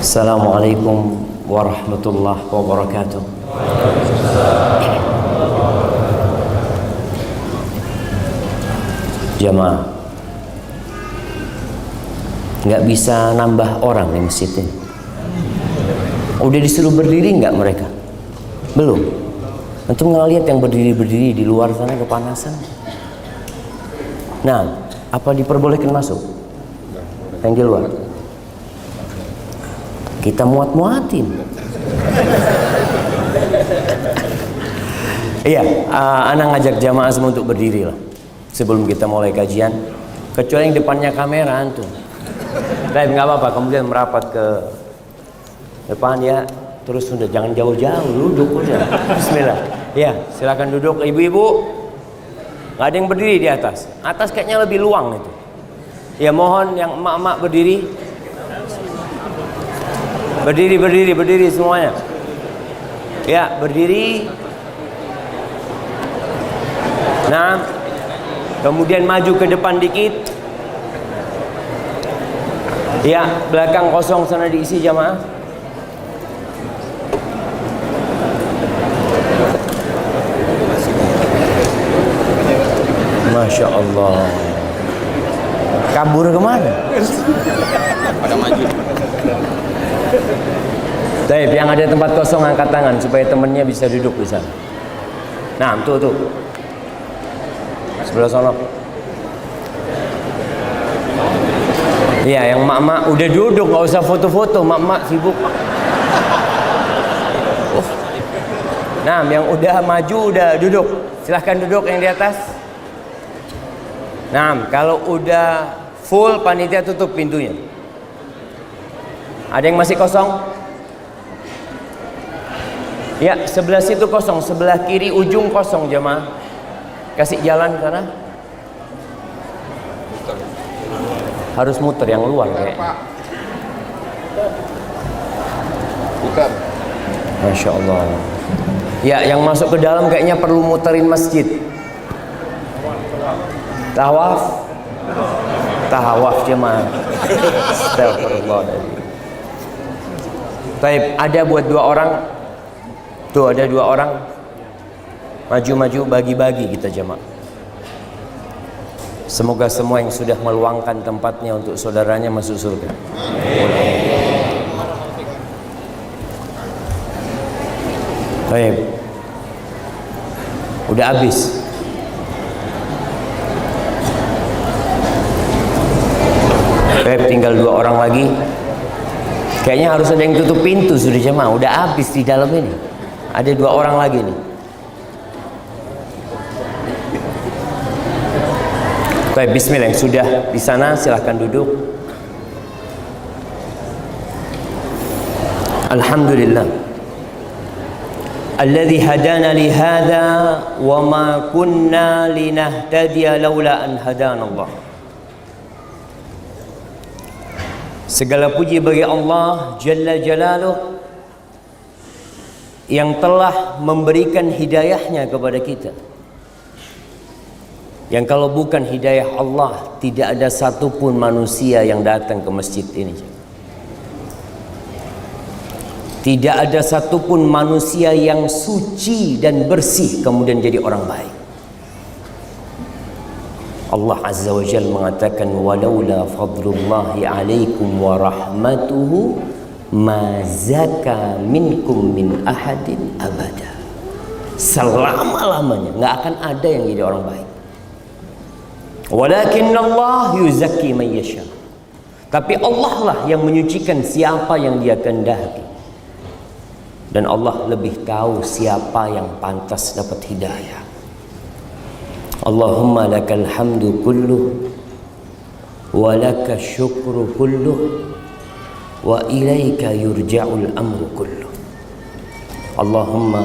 Assalamualaikum warahmatullahi wabarakatuh. Jamaah, nggak bisa nambah orang di masjid ini. Udah disuruh berdiri nggak mereka? Belum. Antum nggak lihat yang berdiri di luar sana kepanasan? Nah, apa diperbolehkan masuk? Yang di luar? Kita muat-muatin. Iya, ana ngajak jamaah semua untuk berdiri lah sebelum kita mulai kajian. Kecuali yang depannya kamera antum. Tapi nggak apa-apa, kemudian merapat ke depan ya. Terus sudah jangan jauh-jauh, duduk udah. Bismillah. Ya, silakan duduk ibu-ibu. Nggak ada yang berdiri di atas. Atas kayaknya lebih luang itu. Ya mohon yang emak-emak berdiri. Berdiri semuanya. Ya, berdiri. Nah, kemudian maju ke depan dikit. Ya, belakang kosong sana diisi jamaah. Masya Allah. Kabur kemana? Pada maju. Baik, yang ada tempat kosong angkat tangan supaya temennya bisa duduk di sana. Nah, tuh. Sebelah sana. Iya, yang mak-mak udah duduk, nggak usah foto-foto, mak-mak sibuk. Nah, yang udah maju udah duduk. Silahkan duduk yang di atas. Nah, kalau udah full panitia tutup pintunya. Ada yang masih kosong? Ya, sebelah situ kosong, sebelah kiri ujung kosong jemaah. Kasih jalan sana. Harus muter yang luar kayak. Bukan. Masya Allah. Ya, yang masuk ke dalam kayaknya perlu muterin masjid. Tawaf jemaah. Astagfirullahaladzim. Baik, ada buat 2 orang. Tuh ada 2 orang. Maju-maju bagi-bagi kita jemaah. Semoga semua yang sudah meluangkan tempatnya untuk saudaranya masuk surga. Baik. Udah habis. Baik, tinggal 2 orang lagi. Kayaknya harus ada yang tutup pintu sudah jemaah. Udah habis di dalam ini. Ada 2 orang lagi nih. Baik, bismillah, yang sudah di sana silahkan duduk. Alhamdulillah. Alladzi hadana li hadza wa ma kunna linahtadiya laula an hadana Allah. Segala puji bagi Allah Jalla Jalaluh yang telah memberikan hidayahnya kepada kita. Yang kalau bukan hidayah Allah, tidak ada satupun manusia yang datang ke masjid ini. Tidak ada satupun manusia yang suci dan bersih kemudian jadi orang baik. Allah Azza wa Jalla mengatakan, walaula fadlullahi alaikum wa rahmatuhu ma zaka minkum min ahadin abada. Selama-lamanya nggak akan ada yang jadi orang baik. Walakin Allah yuzakki man yasha. Tapi Allah lah yang menyucikan siapa yang Dia kehendaki. Dan Allah lebih tahu siapa yang pantas dapat hidayah. Allahumma lakal hamdu kulluh wa laka syukru kulluh wa ilaika yurja'ul amru kulluh. Allahumma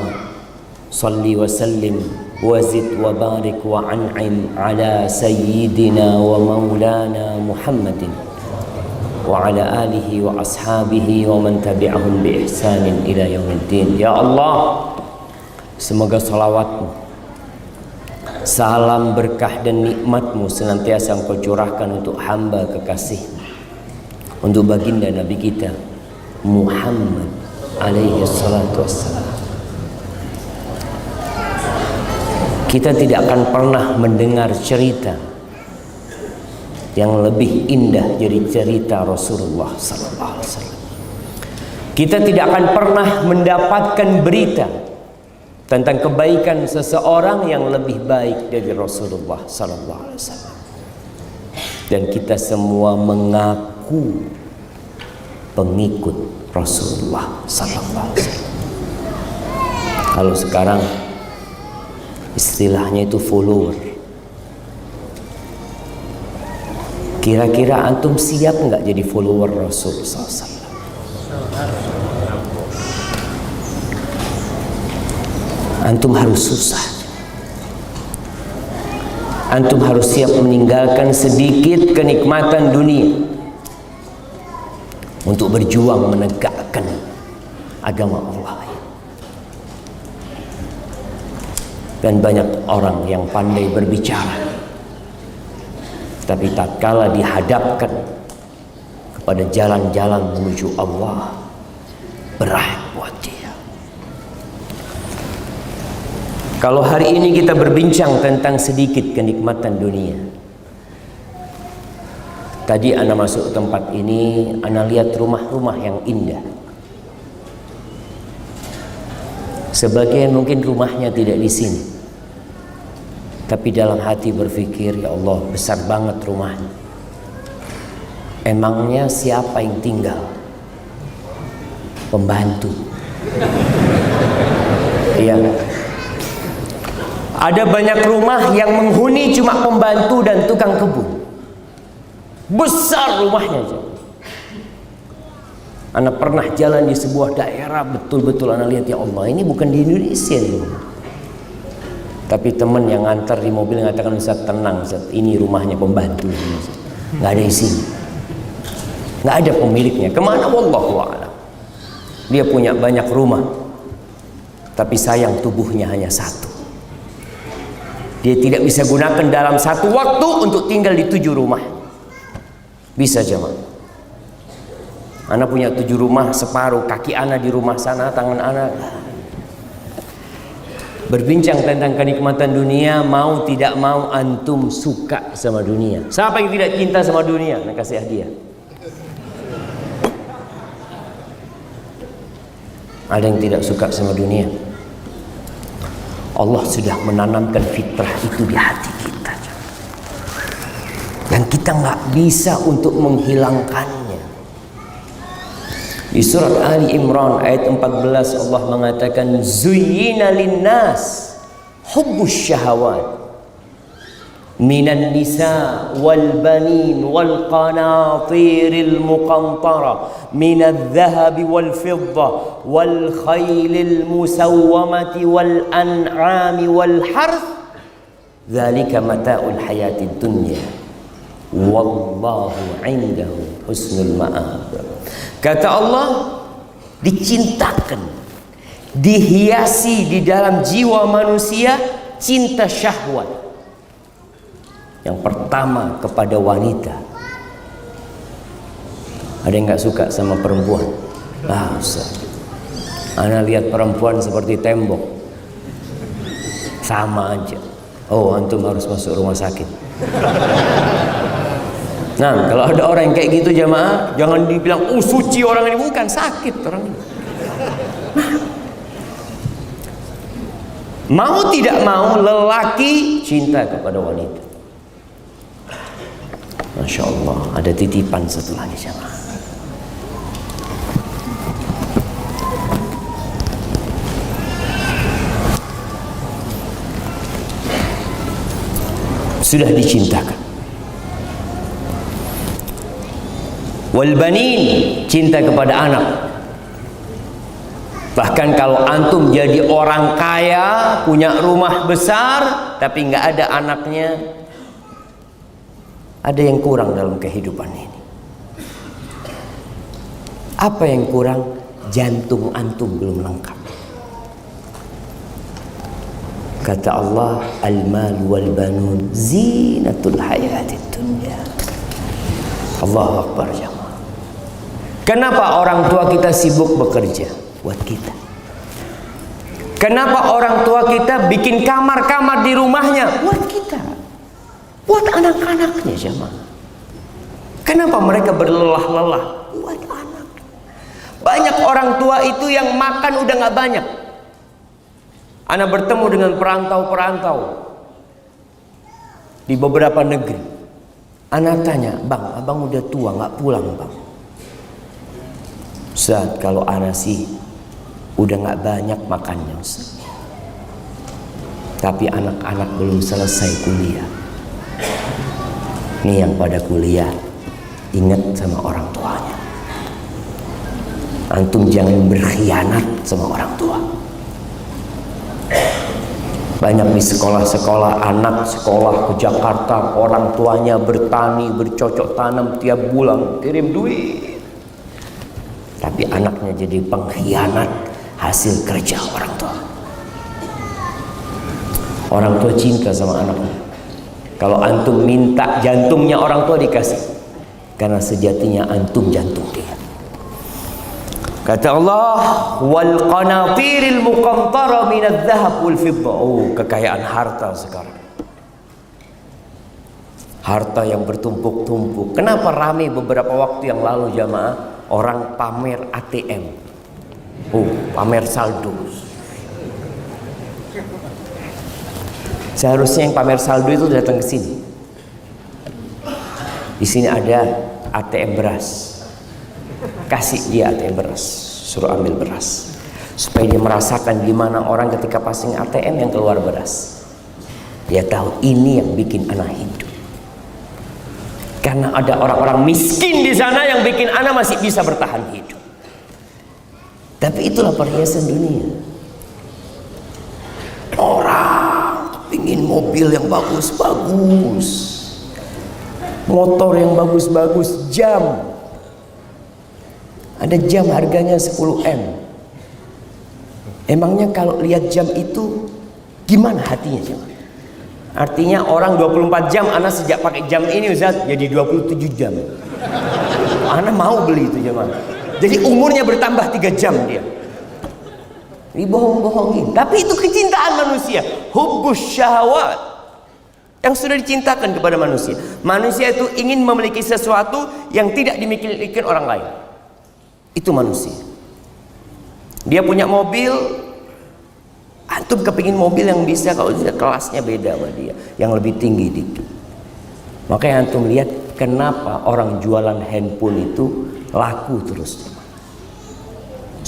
salli wa sallim wa zid wa barik wa an'im ala sayyidina wa maulana Muhammadin wa ala alihi wa ashabihi wa man tabi'ahum bi ihsanin ila yaumiddin. Ya Allah, semoga salawatmu, salam berkah dan nikmatmu senantiasa Engkau curahkan untuk hamba kekasih, untuk baginda Nabi kita Muhammad alaihi salatu wassalam. Kita tidak akan pernah mendengar cerita yang lebih indah dari cerita Rasulullah sallallahu alaihi wasallam. Kita tidak akan pernah mendapatkan berita tentang kebaikan seseorang yang lebih baik dari Rasulullah sallallahu alaihi wasallam. Dan kita semua mengaku pengikut Rasulullah sallallahu alaihi wasallam. Kalau sekarang istilahnya itu follower. Kira-kira antum siap nggak jadi follower Rasul sallallahu alaihi wasallam? Antum harus susah. Antum harus siap meninggalkan sedikit kenikmatan dunia untuk berjuang menegakkan agama Allah. Dan banyak orang yang pandai berbicara, tapi tatkala dihadapkan kepada jalan-jalan menuju Allah, berat buat dia. Kalau hari ini kita berbincang tentang sedikit kenikmatan dunia, tadi ana masuk tempat ini, ana lihat rumah-rumah yang indah. Sebagian mungkin rumahnya tidak di sini, tapi dalam hati berpikir, ya Allah, besar banget rumahnya. Emangnya siapa yang tinggal? Pembantu. Iya. Ada banyak rumah yang menghuni cuma pembantu dan tukang kebun. Besar rumahnya aja. Ana pernah jalan di sebuah daerah, betul-betul ana lihat, ya Allah, ini bukan di Indonesia ini. Tapi teman yang ngantar di mobil mengatakan, Ustaz, tenang Ustaz, ini rumahnya pembantu, nggak ada isinya, nggak ada pemiliknya. Kemana? Wallahu a'lam. Dia punya banyak rumah, tapi sayang tubuhnya hanya satu. Dia tidak bisa gunakan dalam satu waktu untuk tinggal di 7 rumah. Bisa jemaah. Ana punya 7 rumah, separuh kaki ana di rumah sana, tangan ana. Berbincang tentang kenikmatan dunia, mau tidak mau antum suka sama dunia. Siapa yang tidak cinta sama dunia? Nak kasih hadiah. Ada yang tidak suka sama dunia? Allah sudah menanamkan fitrah itu di hati kita, dan kita nggak bisa untuk menghilangkannya. Di surat Ali Imran ayat 14 Allah mengatakan, zuyyina linnas hubbus syahawat minan nisa wal banin wal qanatiril muqantara minadh dhahabi wal fidda wal khaylil musawwamati wal an'ami wal harth dzalika mata'ul hayatid dunya wallahu 'indahu husnul ma'ab. Kata Allah, dicintakan, dihiasi di dalam jiwa manusia cinta syahwat. Yang pertama kepada wanita. Ada yang nggak suka sama perempuan? Ah, Ustaz, ana lihat perempuan seperti tembok, sama aja. Oh, antum harus masuk rumah sakit. Nah, kalau ada orang yang kayak gitu jamaah, jangan dibilang, oh suci orang ini, bukan, sakit orang ini. Mau tidak mau lelaki cinta kepada wanita. Masya Allah, ada titipan satu lagi jamaah. Sudah dicintakan. Wal banin, cinta kepada anak. Bahkan kalau antum jadi orang kaya, punya rumah besar, tapi nggak ada anaknya, ada yang kurang dalam kehidupan ini. Apa yang kurang? Jantung antum belum lengkap. Kata Allah, al-mal wal banun zinatul hayatid dunya. Allahu Akbar jamaah. Kenapa orang tua kita sibuk bekerja buat kita? Kenapa orang tua kita bikin kamar-kamar di rumahnya buat kita? Buat anak-anaknya jemaah. Kenapa mereka berlelah-lelah? Buat anak. Banyak orang tua itu yang makan udah gak banyak. Anak bertemu dengan perantau-perantau di beberapa negeri. Anak tanya, "Bang, abang udah tua gak pulang, Bang?" Ustaz, kalau anak sih udah gak banyak makannya, Ustaz. Tapi anak-anak belum selesai kuliah. Nih yang pada kuliah, ingat sama orang tuanya. Antum jangan berkhianat sama orang tua. Banyak di sekolah-sekolah, anak sekolah ke Jakarta, orang tuanya bertani, bercocok tanam tiap bulan, kirim duit. Tapi anaknya jadi pengkhianat hasil kerja orang tua. Orang tua cinta sama anaknya. Kalau antum minta jantungnya orang tua dikasih, karena sejatinya antum jantung dia. Kata Allah, wal qanatiril muqantara minadz dzahab wal fiddah. Oh, kekayaan harta sekarang. Harta yang bertumpuk-tumpuk. Kenapa ramai beberapa waktu yang lalu jamaah orang pamer ATM? Oh, pamer saldo. Seharusnya yang pamer saldo itu datang ke sini. Di sini ada ATM beras. Kasih dia ATM beras, suruh ambil beras, supaya dia merasakan gimana orang ketika passing ATM yang keluar beras. Dia tahu ini yang bikin anak hidup. Karena ada orang-orang miskin di sana yang bikin anak masih bisa bertahan hidup. Tapi itulah perhiasan dunia. Orang ingin mobil yang bagus-bagus, motor yang bagus-bagus, jam. Ada jam harganya 10 M. Emangnya kalau lihat jam itu gimana hatinya jam? Artinya orang 24 jam, anak sejak pakai jam ini Ustaz jadi 27 jam. Anak mau beli itu jam. Jadi umurnya bertambah 3 jam dia. Dibohong-bohongin. Tapi itu kecintaan manusia, hubbus syahwat, yang sudah dicintakan kepada manusia. Manusia itu ingin memiliki sesuatu yang tidak dimiliki orang lain. Itu manusia. Dia punya mobil, antum kepingin mobil yang bisa, kalau kelasnya beda sama dia, yang lebih tinggi dikit. Makanya antum lihat kenapa orang jualan handphone itu laku terus.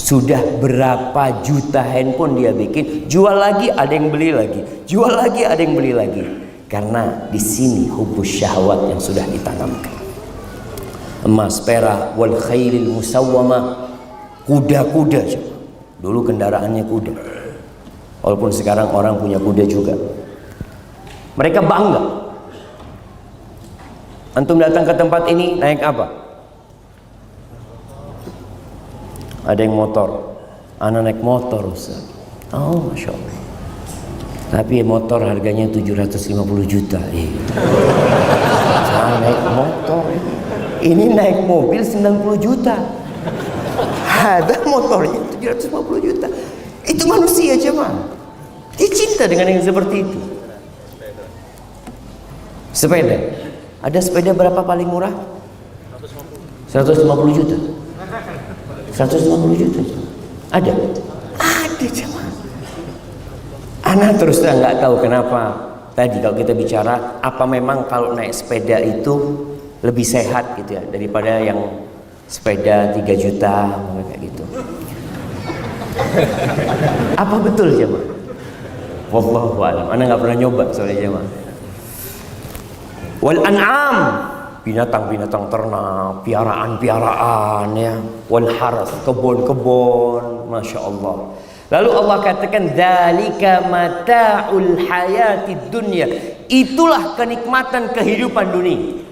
Sudah berapa juta handphone dia bikin, jual lagi ada yang beli lagi, jual lagi ada yang beli lagi. Karena di sini hubbus syahwat yang sudah ditanamkan. Emas, perak, wal khairil musawwamah, kuda-kuda. Dulu kendaraannya kuda. Walaupun sekarang orang punya kuda juga. Mereka bangga. Antum datang ke tempat ini naik apa? Ada yang motor. Anak naik motor, Ustaz. Oh, Masya Allah. Tapi motor harganya 750 juta. Saya naik motor. Ini naik mobil 90 juta. Ada motornya 750 juta. Itu manusia jemaah. Dia cinta dengan yang seperti itu. Sepeda. Ada sepeda berapa paling murah? 150 juta. 150 juta. Ada? Ada jemaah. Anak terus terang nggak tahu kenapa. Tadi kalau kita bicara, apa memang kalau naik sepeda itu lebih sehat gitu ya daripada yang sepeda 3 juta kayak gitu. Apa betul jemaah? Wallahu a'lam. Ana nggak pernah nyoba soalnya jemaah. Wal an'am, binatang-binatang ternak, piaraan-piaraan ya. Wal haras, kebun-kebun, Masya Allah. Lalu Allah katakan dzalika mata'ul hayatid dunya. Itulah kenikmatan kehidupan dunia.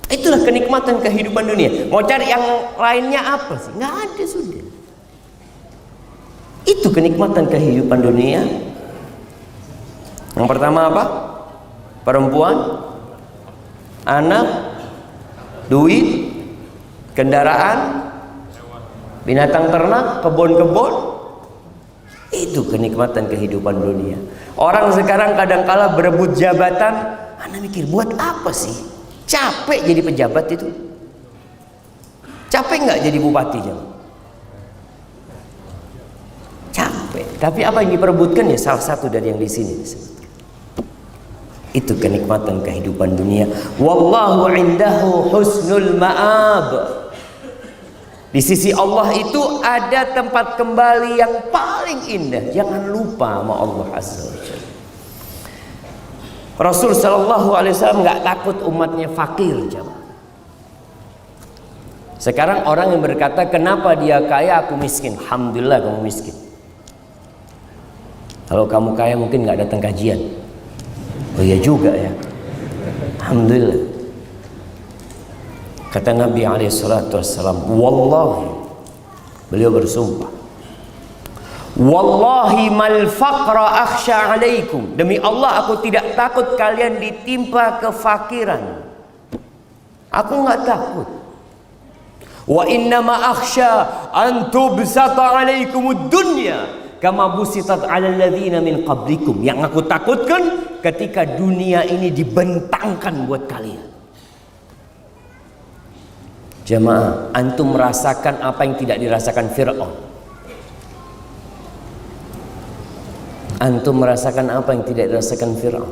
Itulah kenikmatan kehidupan dunia. Mau cari yang lainnya apa sih? Nggak ada sudah. Itu kenikmatan kehidupan dunia. Yang pertama apa? Perempuan, anak, duit, kendaraan, binatang ternak, kebun-kebun. Itu kenikmatan kehidupan dunia. Orang sekarang kadang-kala berebut jabatan. Anda mikir, buat apa sih? Capek jadi pejabat itu. Capek nggak jadi bupati? Capek. Tapi apa yang diperebutkan ya salah satu dari yang di sini disebut. Itu kenikmatan kehidupan dunia. Wallahu indahu husnul ma'ab. Di sisi Allah itu ada tempat kembali yang paling indah. Jangan lupa sama Allah Azza wa Jalla. Rasul sallallahu alaihi wasallam nggak takut umatnya fakir, jemaah. Sekarang orang yang berkata, kenapa dia kaya aku miskin? Alhamdulillah kamu miskin. Kalau kamu kaya mungkin nggak datang kajian. Oh iya juga ya. Alhamdulillah. Kata Nabi SAW, wallahi, beliau bersumpah, wallahi mal faqra akhsha alaikum. Demi Allah aku tidak takut kalian ditimpa kefakiran. Aku nggak takut. Wa innama akhsha an tubsata alaikumud dunya kama busitat 'alal ladzina min qablikum. Yang aku takutkan ketika dunia ini dibentangkan buat kalian. Jemaah, antum merasakan apa yang tidak dirasakan Fir'aun. Antum merasakan apa yang tidak dirasakan Fir'aun.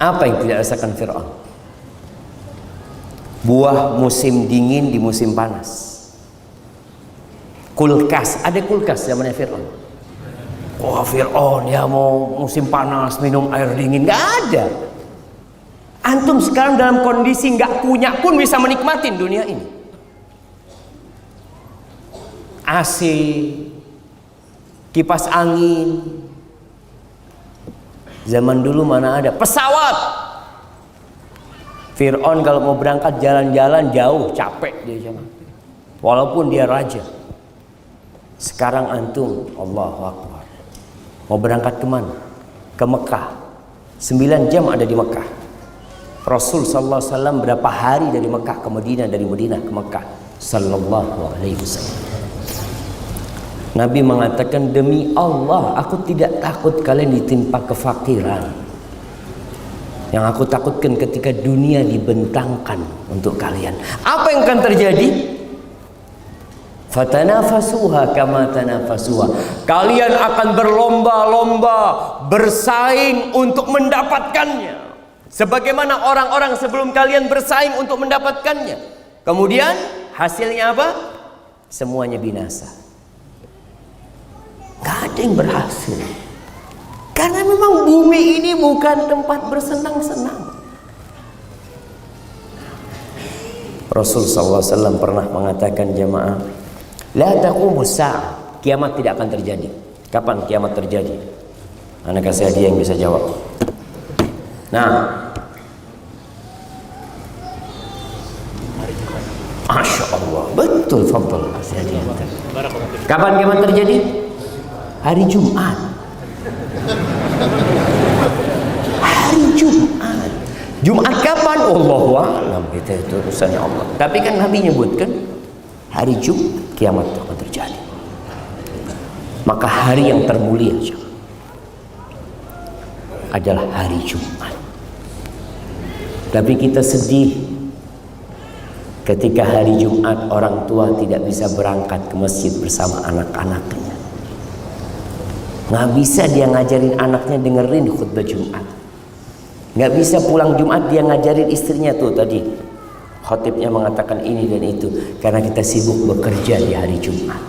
Apa yang tidak dirasakan Fir'aun? Buah musim dingin di musim panas. Kulkas, ada kulkas zamannya Fir'aun. Wah, Fir'aun ya mau musim panas minum air dingin, nggak ada. Antum sekarang dalam kondisi nggak punya pun bisa menikmatin dunia ini. AC, kipas angin. Zaman dulu mana ada pesawat. Fir'aun kalau mau berangkat jalan-jalan jauh capek dia zaman. Walaupun dia raja. Sekarang antum, Allahu Akbar, mau berangkat kemana? Ke Mekah. 9 jam ada di Mekah. Rasul sallallahu alaihi wasallam berapa hari dari Mekah ke Madinah, dari Madinah ke Mekah sallallahu alaihi wasallam. Nabi mengatakan, demi Allah aku tidak takut kalian ditimpa kefakiran. Yang aku takutkan ketika dunia dibentangkan untuk kalian. Apa yang akan terjadi? Fatanafasuha kama tanafasuha. Kalian akan berlomba-lomba, bersaing untuk mendapatkannya. Sebagaimana orang-orang sebelum kalian bersaing untuk mendapatkannya. Kemudian hasilnya apa? Semuanya binasa. Gak ada yang berhasil. Karena memang bumi ini bukan tempat bersenang-senang. Rasul SAW pernah mengatakan, jemaah, la taqumus sa'ah, kiamat tidak akan terjadi. Kapan kiamat terjadi? Anak kasih hadiah yang bisa jawab. Nah, Masya Allah, betul, fadl. Kapan kiamat terjadi? Hari Jumat. Hari Jumat. Jumat kapan? Allahu a'lam, itu urusannya Allah. Tapi kan Nabi nyebutkan hari Jumat kiamat akan terjadi. Maka hari yang termulia adalah hari Jumat. Tapi kita sedih ketika hari Jumat orang tua tidak bisa berangkat ke masjid bersama anak-anaknya. Nggak bisa dia ngajarin anaknya dengerin khutbah Jumat. Nggak bisa pulang Jumat dia ngajarin istrinya tuh tadi. Khotibnya mengatakan ini dan itu. Karena kita sibuk bekerja di hari Jumat.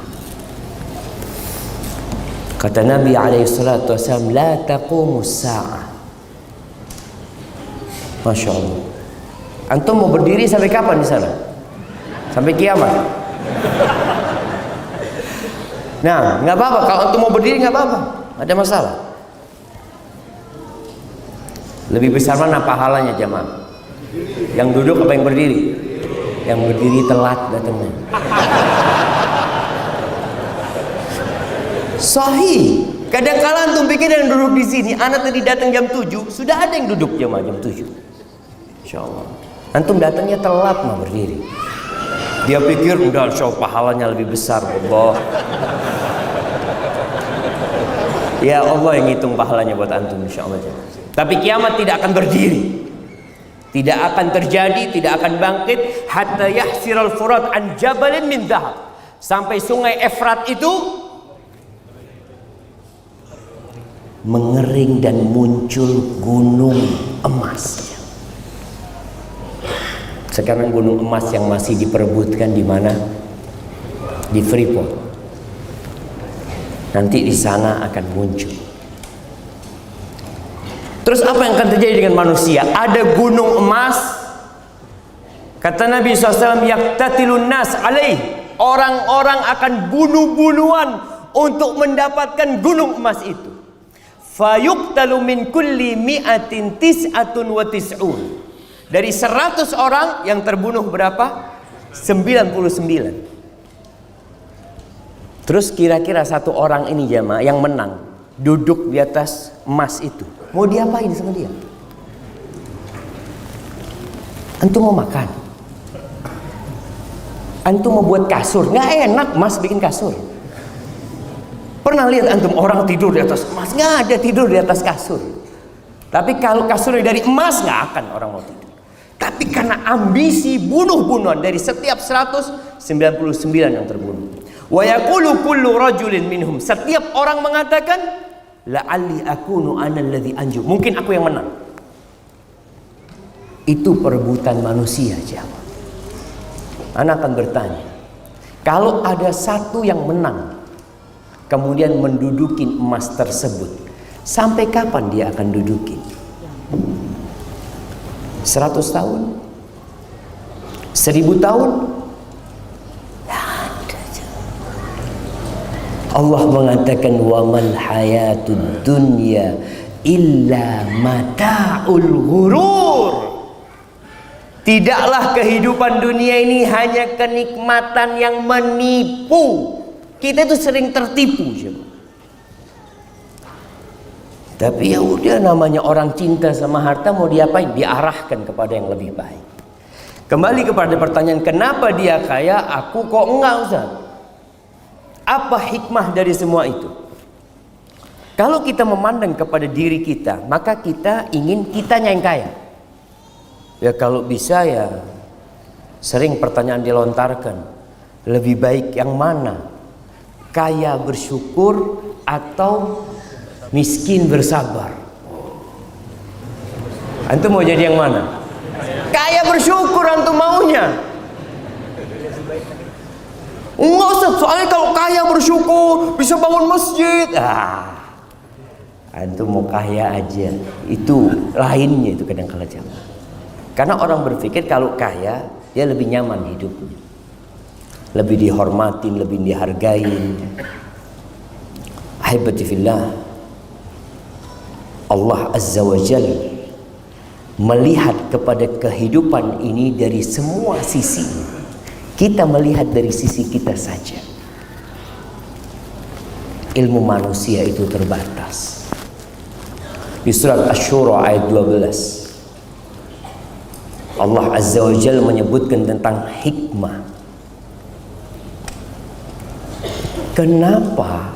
Kata Nabi SAW, la taqumus sa'ah. Masya Allah. Antum mau berdiri sampai kapan di sana? Sampai kiamat. Nah, nggak apa-apa. Kalau antum mau berdiri nggak apa-apa. Ada masalah. Lebih besar mana pahalanya jemaah? Yang duduk apa yang berdiri? Yang berdiri telat datangnya. Sahih. Kadang-kala antum pikir yang duduk di sini, anak tadi datang jam 7, sudah ada yang duduk jemaah jam 7. Insyaallah. Antum datangnya telat mau berdiri. Dia pikir udah insya pahalanya lebih besar. Allah, ya Allah yang ngitung pahalanya buat antum insya Allah. Tapi kiamat tidak akan berdiri, tidak akan terjadi, tidak akan bangkit hatta yahsiral furat an jabalin min dhahab, sampai sungai Efrat itu mengering dan muncul gunung emas. Sekarang gunung emas yang masih diperebutkan di mana? Di Freeport. Nanti di sana akan muncul. Terus apa yang akan terjadi dengan manusia? Ada gunung emas. Kata Nabi SAW, yaktatilun nas alaih. Orang-orang akan bunuh-bunuhan untuk mendapatkan gunung emas itu. Fayuqtalu min kulli mi'atin tis'atun wa tis'un. Dari 100 orang yang terbunuh berapa? 99. Terus kira-kira satu orang ini jamaah yang menang, duduk di atas emas itu, mau diapain sama dia? Antum mau makan? Antum mau buat kasur? Nggak enak emas bikin kasur. Pernah lihat antum orang tidur di atas emas? Nggak ada tidur di atas kasur. Tapi kalau kasurnya dari emas, nggak akan orang mau tidur. Tapi karena ambisi bunuh-bunuhan, dari setiap 199 yang terbunuh. Wa yaqulu kullu rajulin minhum, setiap orang mengatakan la'alli akunu ana alladhi anju, mungkin aku yang menang. Itu perebutan manusia jamaah. Ana akan bertanya, kalau ada satu yang menang kemudian menduduki emas tersebut, sampai kapan dia akan duduki? 100 tahun? 1000 tahun? Allah mengatakan wa mal hayatud dunya illa mata'ul ghurur. Tidaklah kehidupan dunia ini hanya kenikmatan yang menipu. Kita itu sering tertipu. Tapi ya udah, namanya orang cinta sama harta, mau diapain? Diarahkan kepada yang lebih baik. Kembali kepada pertanyaan, kenapa dia kaya, aku kok enggak, Ustaz? Apa hikmah dari semua itu? Kalau kita memandang kepada diri kita, maka kita ingin kitanya yang kaya. Ya kalau bisa ya, sering pertanyaan dilontarkan, lebih baik yang mana? Kaya bersyukur atau miskin bersabar? Antum mau jadi yang mana? Kaya bersyukur antum maunya. Enggak Ustaz, soalnya kalau kaya bersyukur bisa bangun masjid. Antum mau kaya aja, itu lainnya itu kadang-kala jamaah. Karena orang berpikir kalau kaya dia lebih nyaman hidupnya, lebih dihormatin, lebih dihargain. Ahibati fillah, Allah Azza wa Jalla melihat kepada kehidupan ini dari semua sisi. Kita melihat dari sisi kita saja. Ilmu manusia itu terbatas. Di surat Asy-Syura ayat 12, Allah Azza wa Jalla menyebutkan tentang hikmah. Kenapa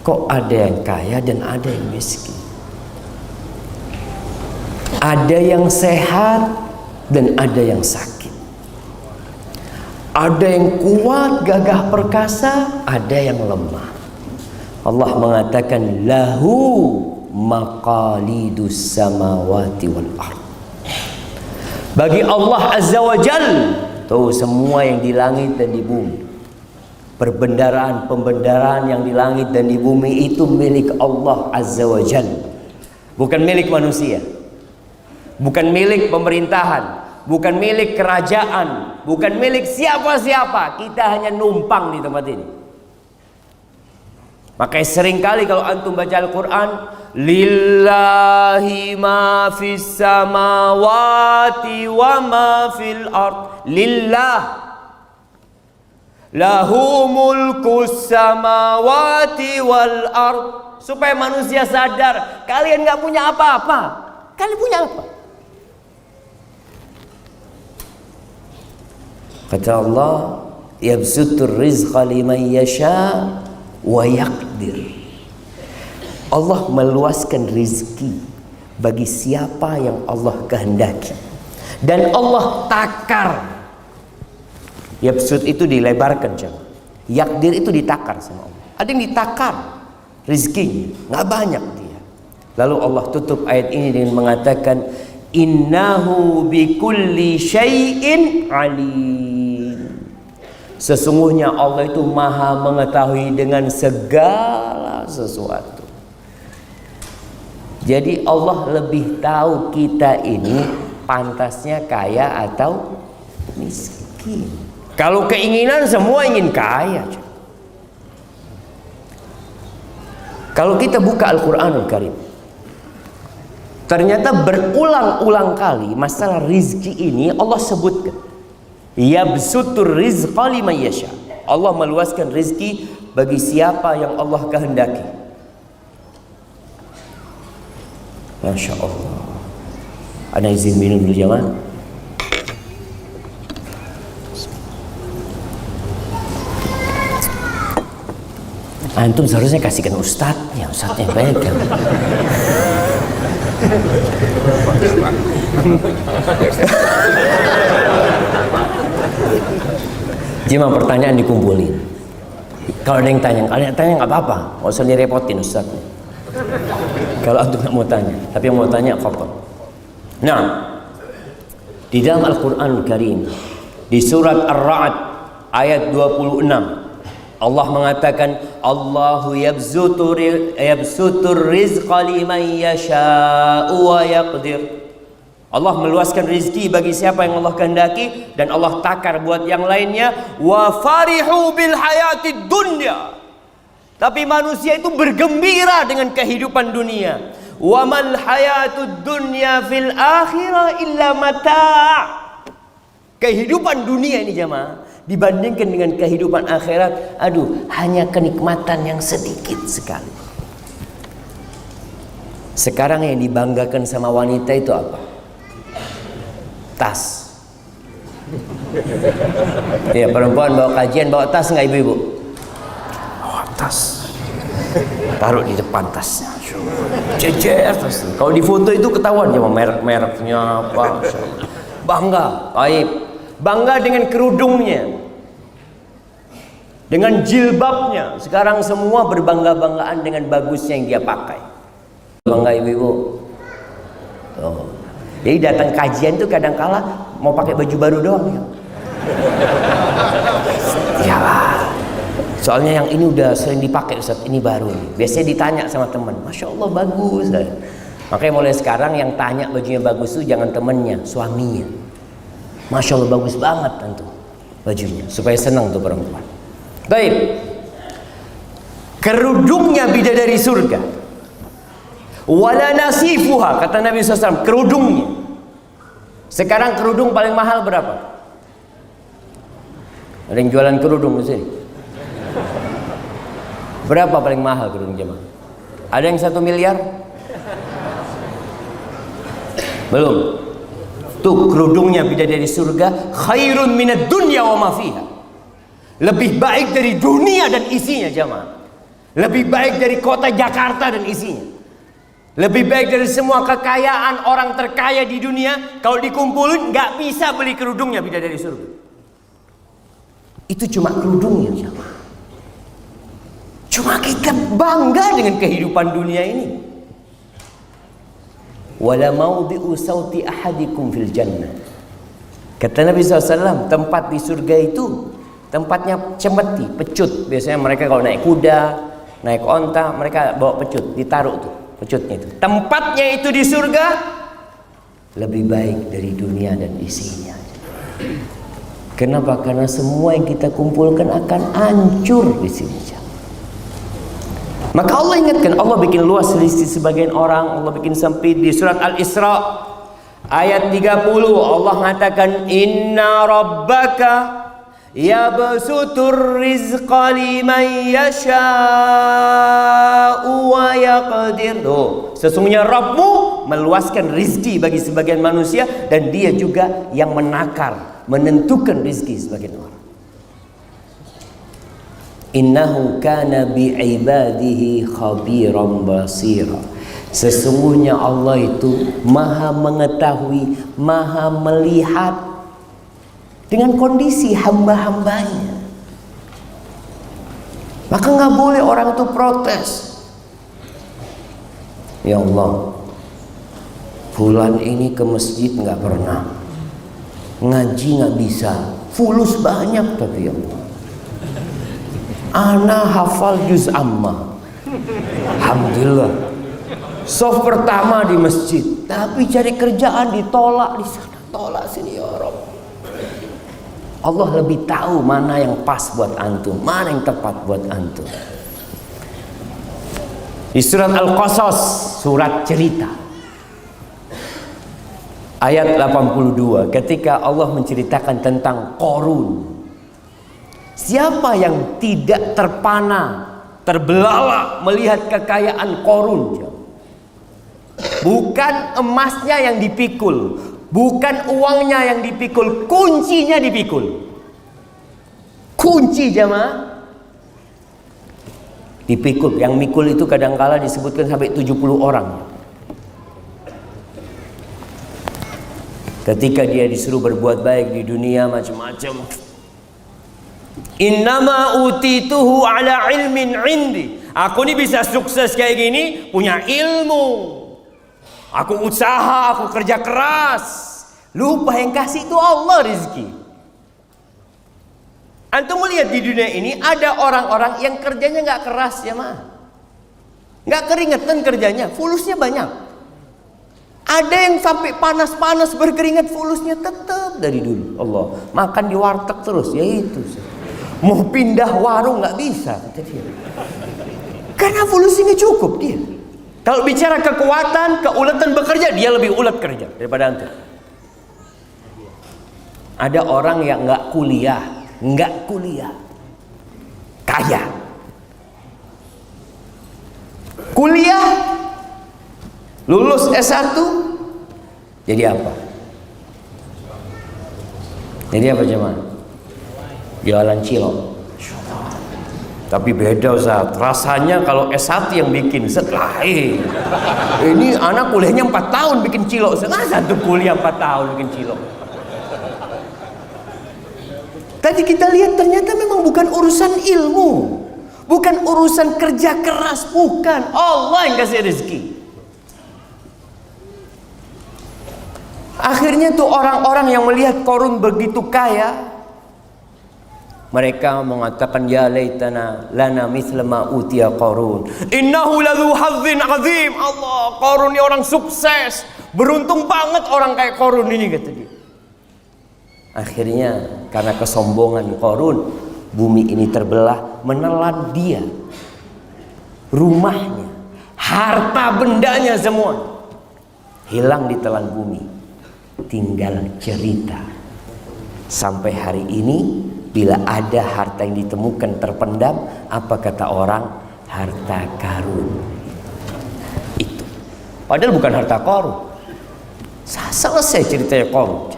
kok ada yang kaya dan ada yang miskin? Ada yang sehat dan ada yang sakit. Ada yang kuat, gagah perkasa, ada yang lemah. Allah mengatakan lahu maqalidus samawati wal ard. Bagi Allah Azza wa Jal, tuh semua yang di langit dan di bumi, perbendaraan-pembendaraan yang di langit dan di bumi itu milik Allah Azza wa Jal, bukan milik manusia. Bukan milik pemerintahan, bukan milik kerajaan, bukan milik siapa-siapa. Kita hanya numpang di tempat ini. Makanya sering kali kalau antum baca Al-Quran, lillahi ma fis samawati wa ma fil ard. Lillah, lahu mulkus samawati wal ard. Supaya manusia sadar, kalian gak punya apa-apa. Kalian punya apa? Kata Allah, yabsutur rizqa liman yasha wa yaqdir. Allah meluaskan rizki bagi siapa yang Allah kehendaki, dan Allah takar. Yabsut itu dilebarkan, yakdir itu ditakar sama Allah. Ada yang ditakar rizkinya, nggak banyak dia. Lalu Allah tutup ayat ini dengan mengatakan, innahu bikulli syai'in alim. Sesungguhnya Allah itu maha mengetahui dengan segala sesuatu. Jadi Allah lebih tahu kita ini pantasnya kaya atau miskin. Kalau keinginan semua ingin kaya. Kalau kita buka Al-Quranul Karim, ternyata berulang-ulang kali masalah rizki ini Allah sebutkan. Yabsutur rizqa liman yasha. Allah meluaskan rizki bagi siapa yang Allah kehendaki. Masya Allah. Ana izin minum dulu jamaah. Antum seharusnya kasihkan ustadznya baik kan. Cuma pertanyaan dikumpulin. Kalau ada yang tanya nggak apa-apa, nggak usah direpotin ustadznya. Kalau antum nggak mau tanya, tapi yang mau tanya fadhal. Nah, di dalam Al-Quran Karim, di surat Ar-Ra'd ayat 26, Allah mengatakan, Allahu yabsutur rizqa liman yasha'u wa yaqdir. Allah meluaskan rizki bagi siapa yang Allah kehendaki, dan Allah takar buat yang lainnya. Wa farihu bil hayatid dunya. Tapi manusia itu bergembira dengan kehidupan dunia. Wa mal hayatud dunya fil akhirah illa mata'. Kehidupan dunia ini jemaah dibandingkan dengan kehidupan akhirat, aduh, hanya kenikmatan yang sedikit sekali. Sekarang yang dibanggakan sama wanita itu apa? Tas. Ya, perempuan bawa kajian bawa tas nggak ibu-ibu? Bawa tas. Taruh di depan tasnya. Jejer tas. Kalau di foto itu ketahuan cuma merek-mereknya apa. Bangga, baik. Bangga dengan kerudungnya, dengan jilbabnya. Sekarang semua berbangga-banggaan dengan bagusnya yang dia pakai. Bangga ibu-ibu. Oh. Jadi datang kajian tuh kadang-kala mau pakai baju baru doang ya. Iyalah. Soalnya yang ini udah sering dipakai Ustaz, ini baru nih. Biasanya ditanya sama teman, Masya Allah bagus. Makanya mulai sekarang yang tanya bajunya bagus tuh jangan temennya, suaminya. Masya Allah bagus banget tentu bajunya, supaya senang tuh perempuan. Baik. Kerudungnya bidadari surga. Wala nasifuha, kata Nabi SAW, kerudungnya. Sekarang kerudung paling mahal berapa? Ada yang jualan kerudung di sini? Berapa paling mahal kerudung jemaah? Ada yang 1 miliar? Belum. Tuh kerudungnya bidadari surga, khairun minad dunya wa ma fiha. Lebih baik dari dunia dan isinya jemaah. Lebih baik dari kota Jakarta dan isinya. Lebih baik dari semua kekayaan orang terkaya di dunia. Kalau dikumpulin nggak bisa beli kerudungnya bidadari surga. Itu cuma kerudungnya jemaah. Cuma kita bangga dengan kehidupan dunia ini. Wala mawdi'u sauti ahadikum fil jannah. Kata Nabi SAW, tempat di surga itu tempatnya cemeti, pecut. Biasanya mereka kalau naik kuda, naik onta, mereka bawa pecut, ditaruh tuh pecutnya itu. Tempatnya itu di surga lebih baik dari dunia dan isinya. Kenapa? Karena semua yang kita kumpulkan akan hancur di sini. Maka Allah ingatkan, Allah bikin luas rezeki sebagian orang, Allah bikin sempit. Di surat Al-Isra ayat 30 Allah mengatakan, Inna rabbaka yabsutur rizqa liman yasha'u wa yaqdir. Sesungguhnya Rabbmu meluaskan rizki bagi sebagian manusia, dan dia juga yang menakar menentukan rizki sebagian orang. Innahu kana bi'ibadihi khabiran basira. Sesungguhnya Allah itu maha mengetahui, maha melihat dengan kondisi hamba-hambanya. Maka nggak boleh orang itu protes. Ya Allah, fulan ini ke masjid nggak pernah, ngaji nggak bisa, fulus banyak tapi ya Allah, ana hafal juz amma, alhamdulillah, soft pertama di masjid, tapi cari kerjaan ditolak di sana, tolak sini ya Rabb. Allah lebih tahu mana yang pas buat antum, mana yang tepat buat antum. Di surat Al-Qasas, surat cerita, ayat 82, ketika Allah menceritakan tentang Qarun. Siapa yang tidak terpana, terbelalak melihat kekayaan Qarun? Bukan emasnya yang dipikul, bukan uangnya yang dipikul, kuncinya dipikul. Kunci jamaah dipikul. Yang mikul itu kadangkala disebutkan sampai 70 orang. Ketika dia disuruh berbuat baik di dunia macam-macam. Innama utituhu ala ilmin indi. Aku ini bisa sukses kayak gini punya ilmu. Aku usaha, aku kerja keras. Lupa yang kasih itu Allah rezeki. Antum melihat di dunia ini ada orang-orang yang kerjanya nggak keras ya mah, nggak keringetan kerjanya, fulusnya banyak. Ada yang sampai panas-panas berkeringat, fulusnya tetap dari dulu. Allah makan di warteg terus, ya itu. Mau pindah warung nggak bisa, kata dia. Karena fulusnya cukup dia. Kalau bicara kekuatan, keuletan bekerja, dia lebih ulet kerja daripada antum. Ada orang yang nggak kuliah, kaya. Kuliah, lulus S1, jadi apa? Jadi apa jemaah? Jualan cilok. Tapi beda Ustaz, rasanya kalau S1 yang bikin setelah ini anak kuliahnya 4 tahun bikin cilok. Satu kuliah 4 tahun bikin cilok. Tadi kita lihat ternyata memang bukan urusan ilmu, bukan urusan kerja keras, bukan. Allah yang kasih rezeki. Akhirnya tuh orang-orang yang melihat Qarun begitu kaya, mereka mengatakan ya laitana lana mithla ma utiya Qarun. Innahu ladzu hazzin azim. Allah, Qarun ini orang sukses. Beruntung banget orang kayak Qarun ini, kata dia. Akhirnya karena kesombongan Qarun, bumi ini terbelah, menelan dia, rumahnya, harta bendanya semua hilang ditelan bumi. Tinggal cerita. Sampai hari ini bila ada harta yang ditemukan terpendam, apa kata orang? Harta karun. Itu padahal bukan harta Qarun. Selesai ceritanya Qarun.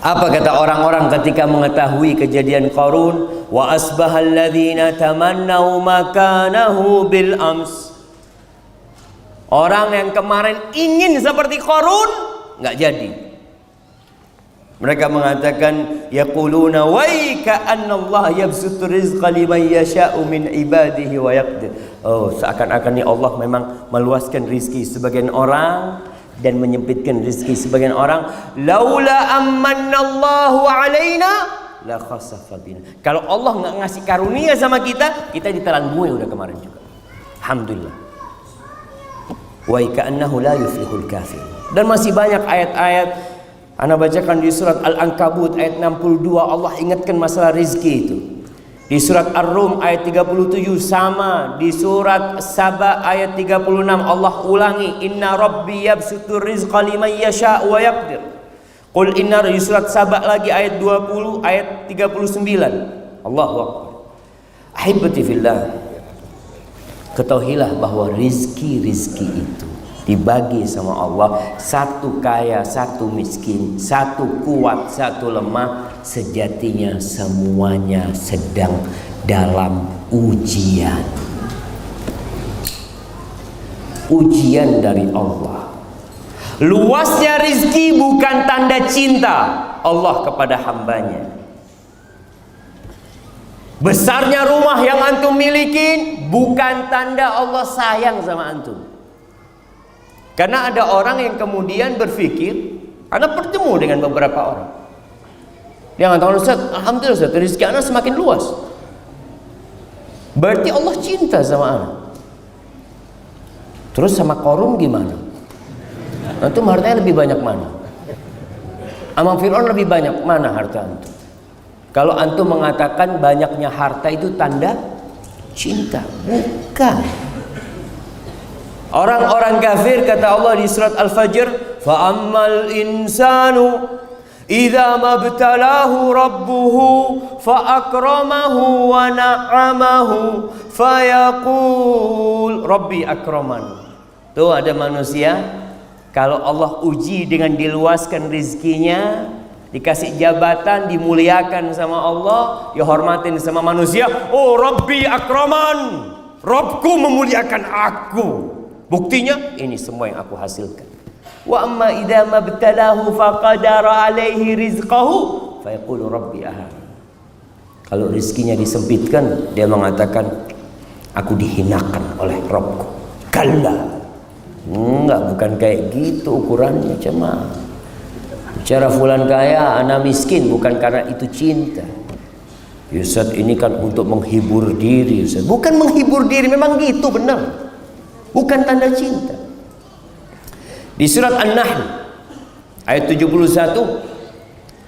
Apa kata orang-orang ketika mengetahui kejadian Qarun? Wa asbahal ladzina tamannau makanahu bil ams. Orang yang kemarin ingin seperti Qarun nggak jadi. Mereka mengatakan yaquluna wa ka'anna Allah yabsutu rizqa liman yasha'u min ibadihi wa yaqdir. Oh, seakan-akan ni Allah memang meluaskan rizki sebagian orang dan menyempitkan rezeki sebagian orang. Laula amannallahu alaina la khasafa bina. Kalau Allah nggak ngasih karunia sama kita, kita ditelan bumi udah kemarin juga. Alhamdulillah. Wa ka'annahu la yuflihul kafir. Dan masih banyak ayat-ayat. Ana bacakan di surat Al-Ankabut ayat 62, Allah ingatkan masalah rezeki itu. Di surat Ar-Rum ayat 37 sama. Di surat Saba ayat 36 Allah ulangi, inna rabbi yabsutu rizqa liman yasha' wa yaqdir. Qul inna, di surat Saba lagi ayat 20 ayat 39. Allahu akbar. Ahibati fillah, ketahuilah bahwa rizki itu dibagi sama Allah, satu kaya, satu miskin, satu kuat, satu lemah, sejatinya semuanya sedang dalam ujian. Ujian dari Allah. Luasnya rizki bukan tanda cinta Allah kepada hambanya. Besarnya rumah yang antum miliki bukan tanda Allah sayang sama antum. Karena ada orang yang kemudian berpikir, Anda bertemu dengan beberapa orang, dia mengatakan, Ustaz, alhamdulillah Ustaz, rezeki Anda semakin luas. Berarti Allah cinta sama Anda. Terus sama Korun gimana? Antum hartanya lebih banyak mana? Sama Fir'aun lebih banyak mana harta antum? Kalau antum mengatakan banyaknya harta itu tanda cinta, bukan. Orang-orang kafir, kata Allah di surat Al-Fajr, fa'ammal insanu idza mabtalahu rabbuhu fa'akramahu wa na'amahu fayaqul rabbi akraman. Tuh ada manusia, kalau Allah uji dengan diluaskan rizkinya, dikasih jabatan, dimuliakan sama Allah, ya hormatin sama manusia, oh rabbi akraman, Rabbku memuliakan aku. Buktinya ini semua yang aku hasilkan. Wa amma idza mabtalahu faqadara alaihi rizqahu fayaqulu rabbi ahana. Kalau rezekinya disempitkan, dia mengatakan aku dihinakan oleh Rabbku. Kalla. Enggak, bukan kayak gitu ukurannya, cuma bicara fulan kaya, ana miskin, bukan karena itu cinta. Ustaz, ini kan untuk menghibur diri, Ustaz. Bukan menghibur diri, memang gitu benar. Bukan tanda cinta. Di surat An-Nahl ayat 71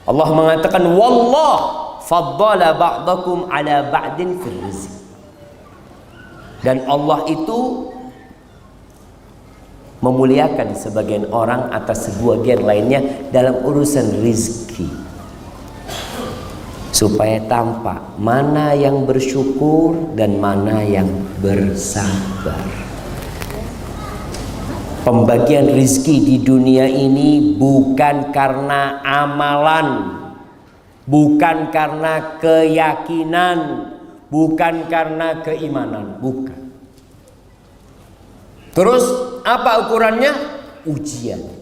Allah mengatakan wallah faddala ba'dakum ala ba'din fil rizq. Dan Allah itu memuliakan sebagian orang atas sebagian lainnya dalam urusan rizki, supaya tampak mana yang bersyukur dan mana yang bersabar. Pembagian rizki di dunia ini bukan karena amalan, bukan karena keyakinan, bukan karena keimanan, bukan. Terus apa ukurannya? Ujian.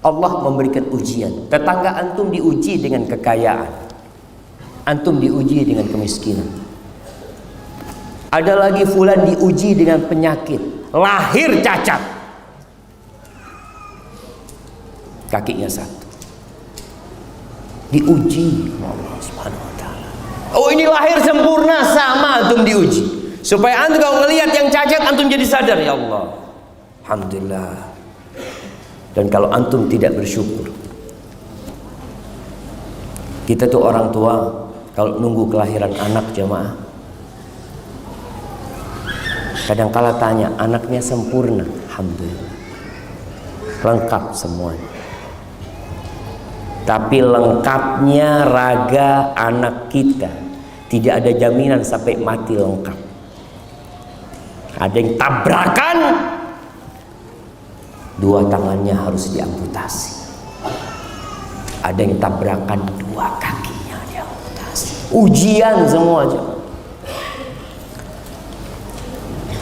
Allah memberikan ujian. Tetangga antum diuji dengan kekayaan, antum diuji dengan kemiskinan. Ada lagi fulan diuji dengan penyakit, lahir cacat, kakinya satu, diuji Allah Subhanahu wa taala. Oh, ini lahir sempurna, sama antum diuji. Supaya antum kalau melihat yang cacat, antum jadi sadar, ya Allah, alhamdulillah. Dan kalau antum tidak bersyukur, kita tuh orang tua kalau nunggu kelahiran anak jamaah, kadang-kala tanya, anaknya sempurna? Alhamdulillah, lengkap semuanya. Tapi lengkapnya raga anak kita tidak ada jaminan sampai mati lengkap. Ada yang tabrakan, dua tangannya harus diamputasi. Ada yang tabrakan, dua kakinya diamputasi. Ujian semua aja.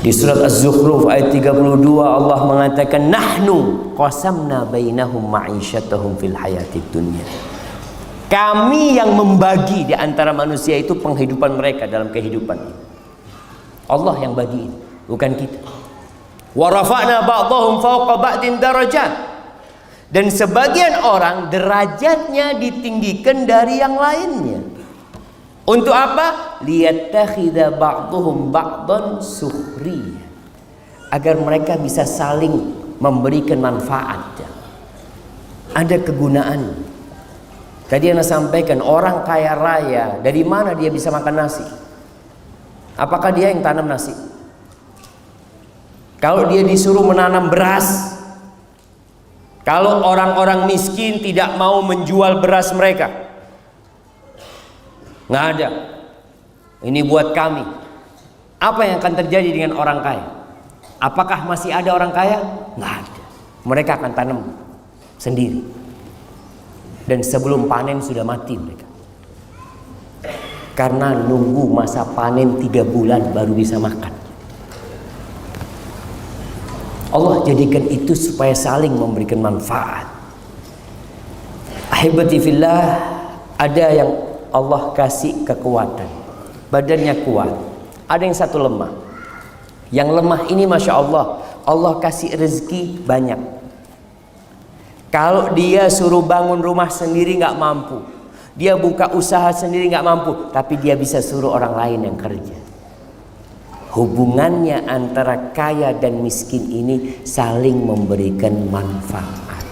Di surat Az-Zukhruf ayat 32 Allah mengatakan nahnu qasamna bainahum ma'isyatahum fil hayatid dunya. Kami yang membagi di antara manusia itu penghidupan mereka dalam kehidupan ini. Allah yang bagi, bukan kita. Wa rafa'na ba'dahum fawqa ba'din darajat. Dan sebagian orang derajatnya ditinggikan dari yang lainnya. Untuk apa? Liyattakhidha ba'duhum ba'dan sukhriya. Agar mereka bisa saling memberikan manfaat. Ada kegunaan. Tadi Anda sampaikan, orang kaya raya, dari mana dia bisa makan nasi? Apakah dia yang tanam nasi? Kalau dia disuruh menanam beras, kalau orang-orang miskin tidak mau menjual beras mereka, nggak ada. Ini buat kami. Apa yang akan terjadi dengan orang kaya? Apakah masih ada orang kaya? Nggak ada. Mereka akan tanam sendiri. Dan sebelum panen sudah mati mereka. Karena nunggu masa panen 3 bulan baru bisa makan. Allah jadikan itu supaya saling memberikan manfaat. Ahibati fillah, ada yang Allah kasih kekuatan, badannya kuat. Ada yang satu lemah. Yang lemah ini Masya Allah, Allah kasih rezeki banyak. Kalau dia suruh bangun rumah sendiri nggak mampu, dia buka usaha sendiri nggak mampu, tapi dia bisa suruh orang lain yang kerja. Hubungannya antara kaya dan miskin ini saling memberikan manfaat.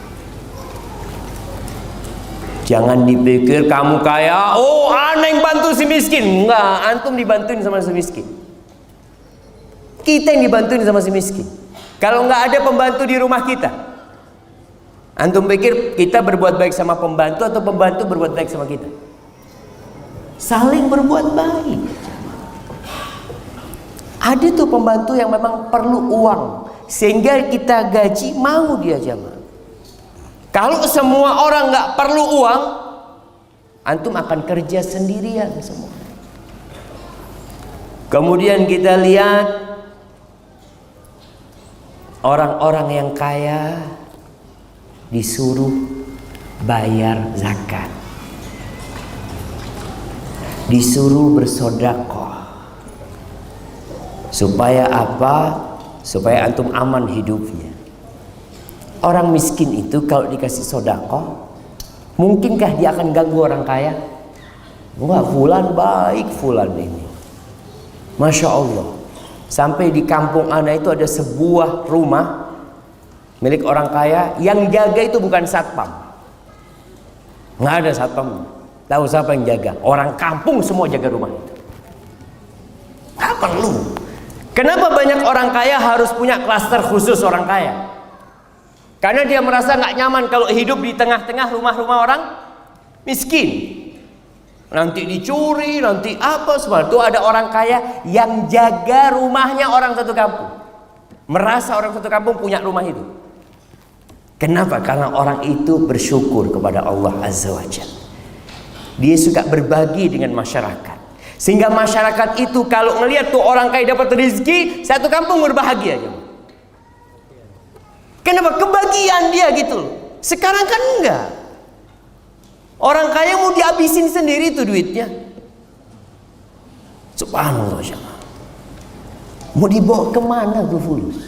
Jangan dipikir kamu kaya, oh aneh yang bantu si miskin. Enggak, antum dibantuin sama si miskin. Kita yang dibantuin sama si miskin. Kalau nggak ada pembantu di rumah kita, antum pikir kita berbuat baik sama pembantu atau pembantu berbuat baik sama kita? Saling berbuat baik. Ada tuh pembantu yang memang perlu uang, sehingga kita gaji mau dia jamaah. Kalau semua orang nggak perlu uang, antum akan kerja sendirian semua. Kemudian kita lihat orang-orang yang kaya disuruh bayar zakat, disuruh bersedekah. Supaya apa? Supaya antum aman hidupnya. Orang miskin itu kalau dikasih sedekah, mungkinkah dia akan ganggu orang kaya? Enggak, fulan baik fulan ini. Masya Allah. Sampai di kampung ana itu ada sebuah rumah milik orang kaya, yang jaga itu bukan satpam. Nggak ada satpam. Tahu siapa yang jaga? Orang kampung semua jaga rumah itu. Nggak perlu. Kenapa banyak orang kaya harus punya klaster khusus orang kaya? Karena dia merasa nggak nyaman kalau hidup di tengah-tengah rumah-rumah orang miskin. Nanti dicuri, nanti apa semua. Itu ada orang kaya yang jaga rumahnya orang satu kampung. Merasa orang satu kampung punya rumah itu. Kenapa? Karena orang itu bersyukur kepada Allah Azza wa Jalla. Dia suka berbagi dengan masyarakat. Sehingga masyarakat itu kalau ngelihat tuh orang kaya dapat rezeki, satu kampung berbahagia. Kenapa? Kebagian dia gitu. Sekarang kan enggak. Orang kaya mau dihabisin sendiri tuh duitnya. Subhanallah jemaah. Mau dibawa kemana tuh fulus?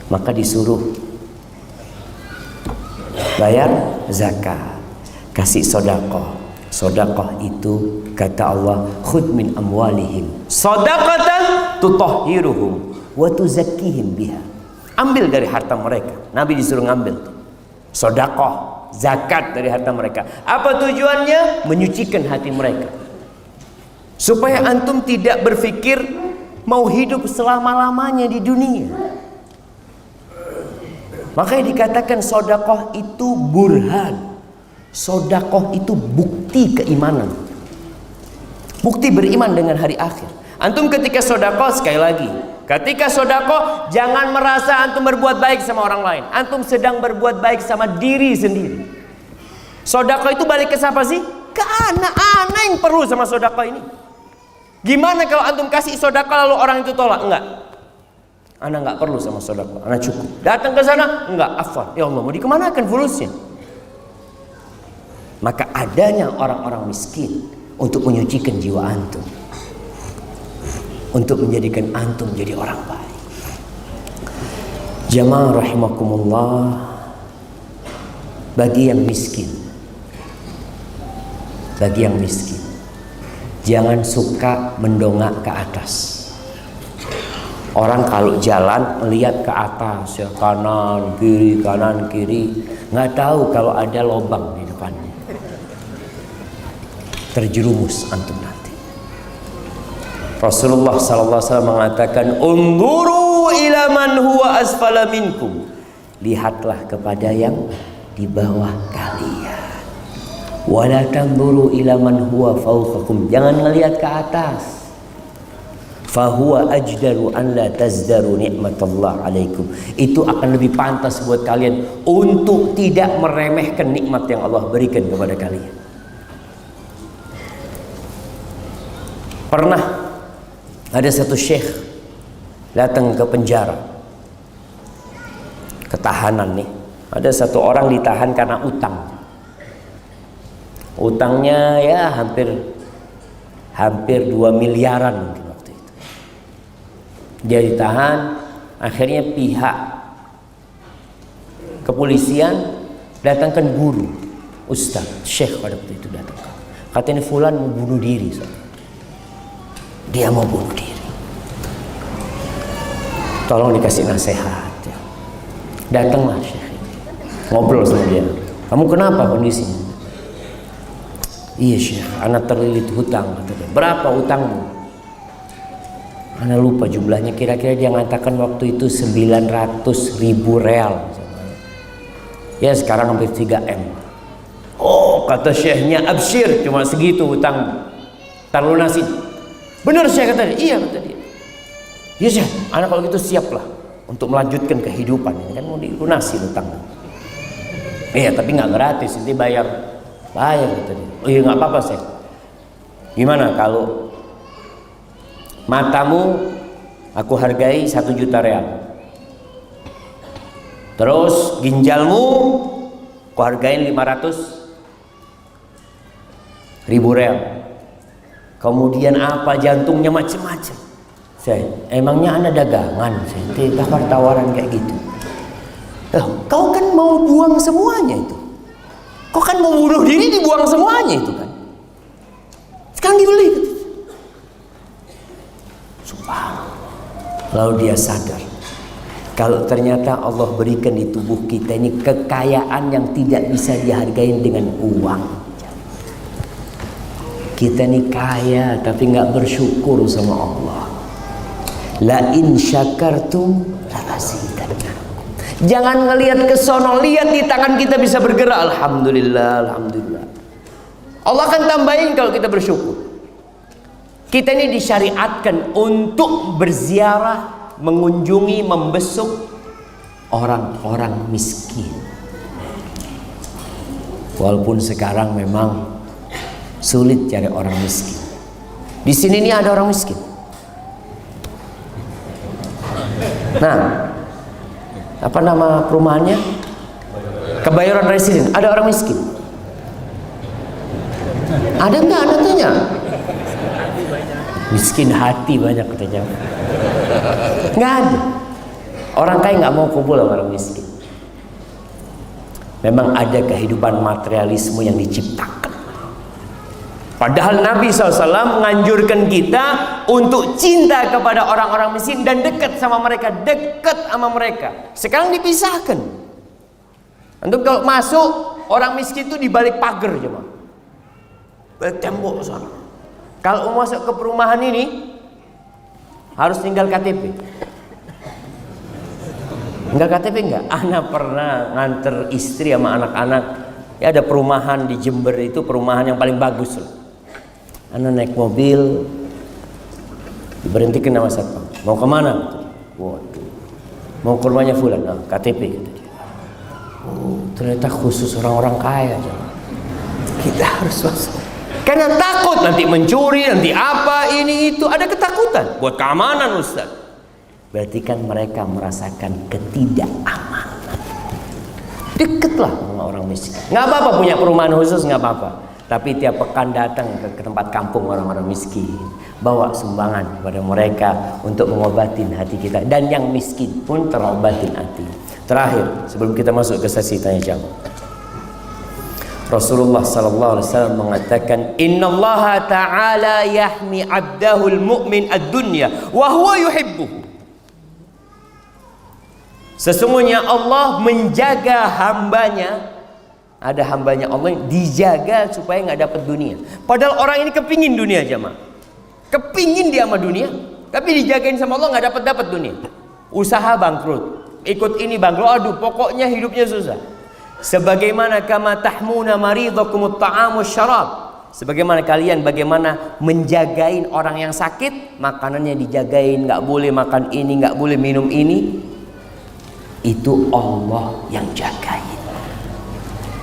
Maka disuruh bayar zakat, kasih sedekah. Sedekah itu kata Allah, khudh min amwalihim shadaqatan tutahhiruhum wa tuzakkihim biha. Ambil dari harta mereka. Nabi disuruh ngambil tuh sedekah, zakat dari harta mereka. Apa tujuannya? Menyucikan hati mereka. Supaya antum tidak berpikir mau hidup selama-lamanya di dunia. Makanya dikatakan sedekah itu burhan. Sedekah itu bukti keimanan. Bukti beriman dengan hari akhir. Antum ketika sedekah, sekali lagi, ketika sedekah jangan merasa antum berbuat baik sama orang lain. Antum sedang berbuat baik sama diri sendiri. Sedekah itu balik ke siapa sih? Ke anak-anak yang perlu sama sedekah ini. Gimana kalau antum kasih sedekah lalu orang itu tolak? Enggak. Anak enggak perlu sama sedekah, anak cukup. Datang ke sana, enggak, afwan. Ya Allah, mau dikemanakan fulusnya? Maka adanya orang-orang miskin untuk menyucikan jiwa antum, untuk menjadikan antum jadi orang baik. Jamaah rahimakumullah, bagi yang miskin, jangan suka mendongak ke atas. Orang kalau jalan melihat ke atas, ya kanan kiri, nggak tahu kalau ada lubang di depannya. Terjerumus antum nanti. Rasulullah SAW mengatakan, "Unzuru ila man huwa asfala minkum." Lihatlah kepada yang di bawah kalian. Wala tanzuru ila man huwa fawqakum. Jangan melihat ke atas. fahuwa ajdaru an la tazdaru nikmatallah alaikum. Itu akan lebih pantas buat kalian untuk tidak meremehkan nikmat yang Allah berikan kepada kalian. Pernah ada satu syekh datang ke penjara, ketahanan nih. Ada satu orang ditahan karena utang. Utangnya ya hampir 2 miliaran mungkin waktu itu. Dia ditahan, akhirnya pihak kepolisian datangkan guru, ustaz, syekh pada waktu itu datang. Katanya fulan mau bunuh diri. Dia mau bunuh diri. Tolong dikasih nasihat. Ya. Datanglah syekh, ngobrol sama dia. Kamu kenapa kondisinya? Iya syekh, anak terlilit hutang, kata dia. Berapa utangmu? Anak lupa jumlahnya, kira-kira dia mengatakan waktu itu 900.000 real. Ya sekarang hampir 3M. Oh kata syekhnya, absyir, cuma segitu hutang, terlunasi. Benar syekh kata dia. Iya kata dia. Iya syekh, anak kalau gitu siaplah untuk melanjutkan kehidupan. Ini kan mau dilunasi hutang. Iya tapi nggak gratis, nanti bayar kata dia. Oh iya nggak apa-apa syekh. Gimana kalau matamu aku hargai 1 juta real, terus ginjalmu aku hargain 500.000 real, kemudian apa jantungnya macam-macam. Saya emangnya anda dagangan, saya tawar-tawaran kayak gitu. Kau kan mau buang semuanya itu. Kau kan mau bunuh diri, dibuang semuanya itu kan. Sekarang dibeli. Subhanallah. Lalu dia sadar, kalau ternyata Allah berikan di tubuh kita ini kekayaan yang tidak bisa dihargai dengan uang. Kita ini kaya tapi nggak bersyukur sama Allah. La in syakartum la azidannakum. Jangan ngelihat ke sono, lihat di tangan kita bisa bergerak. Alhamdulillah, alhamdulillah. Allah akan tambahin kalau kita bersyukur. Kita ini disyariatkan untuk berziarah, mengunjungi, membesuk orang-orang miskin. Walaupun sekarang memang sulit cari orang miskin. Di sini nih ada orang miskin. Nah, apa nama perumahannya? Kebayoran Residen. Ada orang miskin. Ada enggak? Anda tanya. Miskin hati banyak katanya. Nggak ada. Orang kaya nggak mau kumpul sama orang miskin. Memang ada kehidupan materialisme yang diciptakan. Padahal Nabi SAW menganjurkan kita untuk cinta kepada orang-orang miskin dan dekat sama mereka, Sekarang dipisahkan. Untuk kalau masuk orang miskin itu di balik pagar cuma, balik tembok sana. Kalau mau masuk ke perumahan ini harus tinggal KTP. Enggak KTP enggak? Anak pernah nganter istri sama anak-anak. Ya ada perumahan di Jember itu perumahan yang paling bagus loh. Anak naik mobil, diberhentikan sama satpam. Mau kemana? Waduh, mau ke rumahnya fulan. KTP kata dia. Oh, ternyata khusus orang-orang kaya aja. Kita harus masuk. Karena takut nanti mencuri, nanti apa ini itu, ada ketakutan buat keamanan Ustaz. Berarti kan mereka merasakan ketidakamanan. Deketlah sama orang miskin. Nggak apa-apa punya perumahan khusus, nggak apa-apa. Tapi tiap pekan datang ke tempat kampung orang-orang miskin, bawa sumbangan kepada mereka untuk mengobatin hati kita, dan yang miskin pun terobatin hati. Terakhir, sebelum kita masuk ke sesi tanya jawab, Rasulullah sallallahu alaihi wasallam mengatakan, "Innallaha ta'ala yahmi 'abdahul mu'min ad-dunya wa huwa yuhibbuhu." Sesungguhnya Allah menjaga hambanya. Ada hambanya Allah yang dijaga supaya nggak dapat dunia. Padahal orang ini kepingin dunia jamaah. Kepingin dia sama dunia, tapi dijagain sama Allah nggak dapat dunia. Usaha bangkrut, ikut ini bangkrut, aduh pokoknya hidupnya susah. Sebagaimana kama tahmuna maridakumut ta'amus syarab. Sebagaimana kalian bagaimana menjagain orang yang sakit, makanannya dijagain, nggak boleh makan ini, nggak boleh minum ini, itu Allah yang jagain.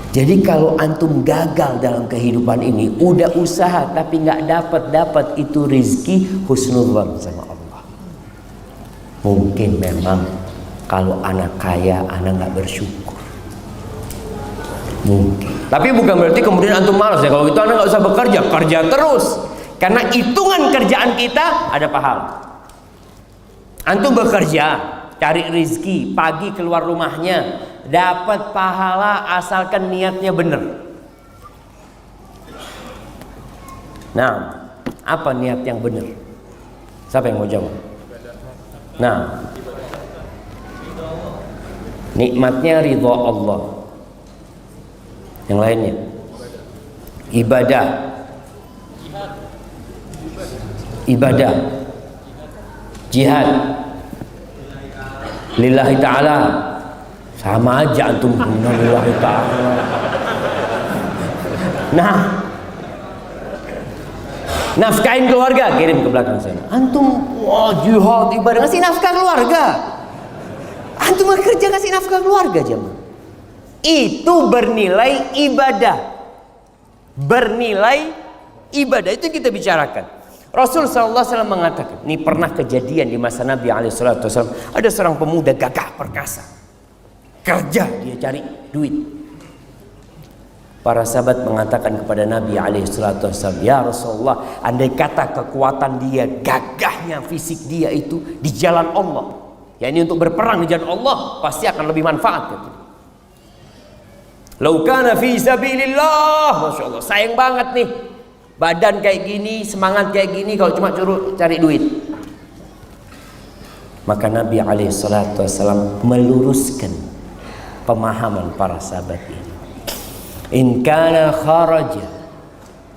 Jadi kalau antum gagal dalam kehidupan ini, udah usaha tapi nggak dapat itu rizki, husnudzon sama Allah. Mungkin memang kalau anak kaya, anak nggak bersyukur. Mungkin. Tapi bukan berarti kemudian antum malas ya. Kalau gitu anak nggak usah bekerja, kerja terus. Karena hitungan kerjaan kita ada pahala. Antum bekerja, cari rizki, pagi keluar rumahnya, dapat pahala asalkan niatnya benar. Nah, apa niat yang benar? Siapa yang mau jawab? Nah, nikmatnya ridha Allah. Yang lainnya ibadah, jihad lillahi ta'ala. Sama aja antum lillahi ta'ala. Nah, nafkahin keluarga, kirim ke belakang sana. Antum jihad, ibadah, ngasih nafkah keluarga. Antum bekerja ngasih nafkah keluarga jemaah. Itu bernilai ibadah. Bernilai ibadah, itu kita bicarakan. Rasul SAW mengatakan, ini pernah kejadian di masa Nabi SAW. Ada seorang pemuda gagah perkasa, kerja, dia cari duit. Para sahabat mengatakan kepada Nabi SAW, ya Rasulullah, andai kata kekuatan dia, gagahnya, fisik dia itu di jalan Allah, ya ini untuk berperang di jalan Allah, pasti akan lebih manfaat gitu. Lau kana fi sabilillah, Masya Allah, sayang banget nih, badan kayak gini, semangat kayak gini, kalau cuma cari duit. Maka Nabi SAW meluruskan pemahaman para sahabat ini. In kana kharaja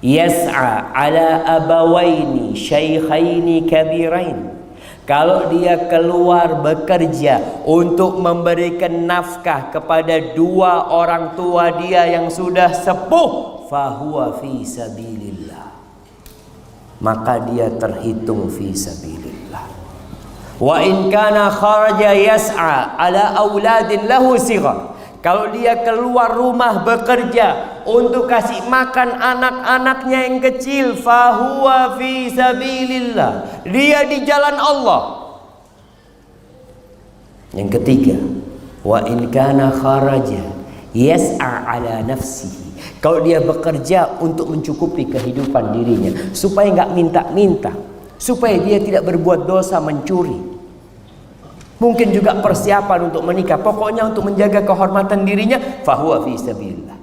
yas'a ala abawaini syaikhaini kabirain, kalau dia keluar bekerja untuk memberikan nafkah kepada dua orang tua dia yang sudah sepuh, fahuwa fi sabilillah, maka dia terhitung fi sabilillah. Wa in kana kharaja yas'a ala auladin lahu sighar, kalau dia keluar rumah bekerja untuk kasih makan anak-anaknya yang kecil, fahuwa fi sabilillah, dia di jalan Allah. Yang ketiga, wa in kana kharaja yas'a ala nafsihi, kalau dia bekerja untuk mencukupi kehidupan dirinya, supaya nggak minta-minta, supaya dia tidak berbuat dosa mencuri, mungkin juga persiapan untuk menikah, pokoknya untuk menjaga kehormatan dirinya, fahuwa fi sabilillah,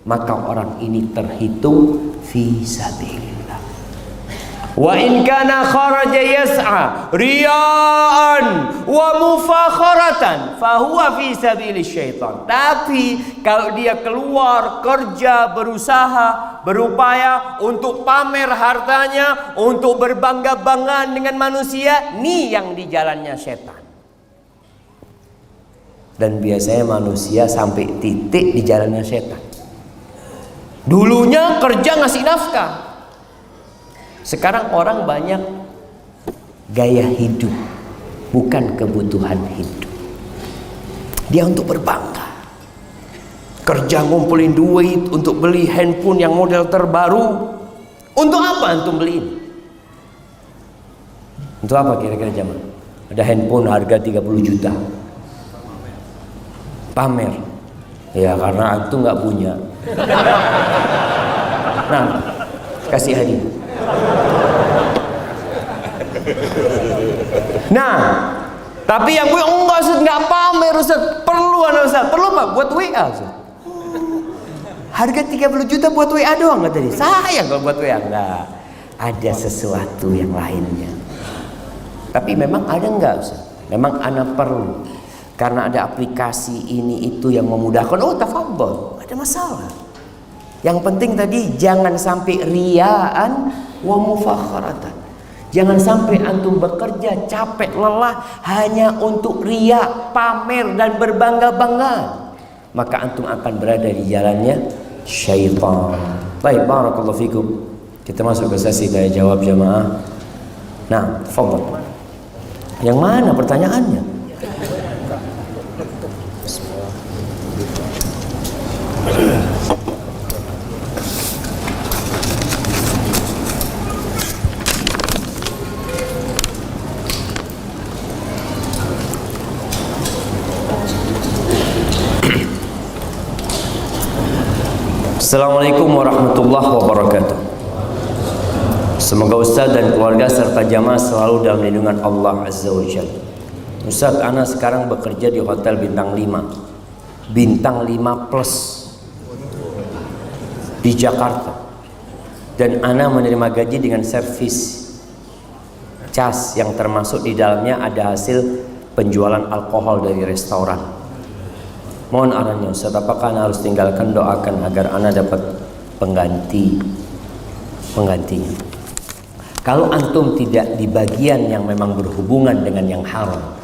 maka orang ini terhitung fi sabilillah. Wa in kana kharaja yas'a riya'an wa mufakharatan, fahuwa fi sabilis syaitan. Tapi kalau dia keluar kerja, berusaha, berupaya untuk pamer hartanya, untuk berbangga-banggaan dengan manusia, ini yang di jalannya setan. Dan biasanya manusia sampai titik di jalannya setan. Dulunya kerja ngasih nafkah, sekarang orang banyak gaya hidup, bukan kebutuhan hidup. Dia untuk berbangga, kerja ngumpulin duit untuk beli handphone yang model terbaru. Untuk apa antum beli ini? Untuk apa kira-kira jamaah? Ada handphone harga 30 juta, pamer. Ya karena antum nggak punya. Nah, kasih hadiah. Nah, tapi yang gue enggak Ustaz, enggak pamer Ustaz. Perlu anak Ustaz. Perlu apa? Buat WA Ustaz. Harga 30 juta buat WA doang nggak tadi? Sayang kalau buat WA. Enggak. Ada sesuatu yang lainnya. Tapi memang ada enggak Ustaz? Memang anak perlu. Karena ada aplikasi ini itu yang memudahkan. Oh, tafadhol. Ada masalah. Yang penting tadi jangan sampai riyaan wa mufakharatan. Jangan sampai antum bekerja capek lelah hanya untuk riya, pamer dan berbangga-banggaan. Maka antum akan berada di jalannya syaitan. Baik, barakallahu fikum. Kita masuk ke sesi tanya jawab jamaah. Nah, tafadhol. Yang mana pertanyaannya? Assalamualaikum warahmatullahi wabarakatuh. Semoga Ustaz dan keluarga serta jamaah selalu dalam lindungan Allah Azza wa Jalla. Ustaz, ana sekarang bekerja di hotel bintang 5. Bintang 5 plus di Jakarta. Dan ana menerima gaji dengan servis cas yang termasuk di dalamnya ada hasil penjualan alkohol dari restoran. Mohon arahannya Ustaz, apakah ana harus tinggalkan? Doakan agar ana dapat penggantinya. Kalau antum tidak di bagian yang memang berhubungan dengan yang haram,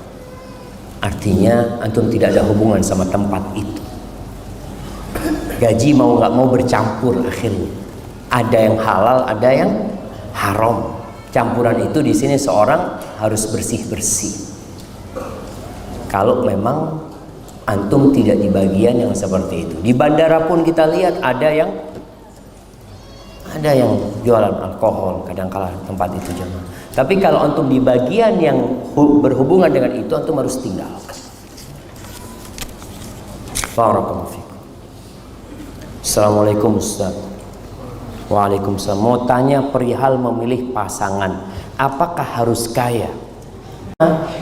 artinya antum tidak ada hubungan sama tempat itu. Gaji mau nggak mau bercampur akhirnya. Ada yang halal, ada yang haram. Campuran itu di sini seorang harus bersih-bersih. Kalau memang antum tidak di bagian yang seperti itu. Di bandara pun kita lihat ada yang jualan alkohol kadang-kala tempat itu jemaah. Tapi kalau antum di bagian yang berhubungan dengan itu, antum harus tinggalkan. Barakallahu fikum. Assalamualaikum Ustaz. Waalaikumsalam. Mau tanya perihal memilih pasangan, apakah harus kaya?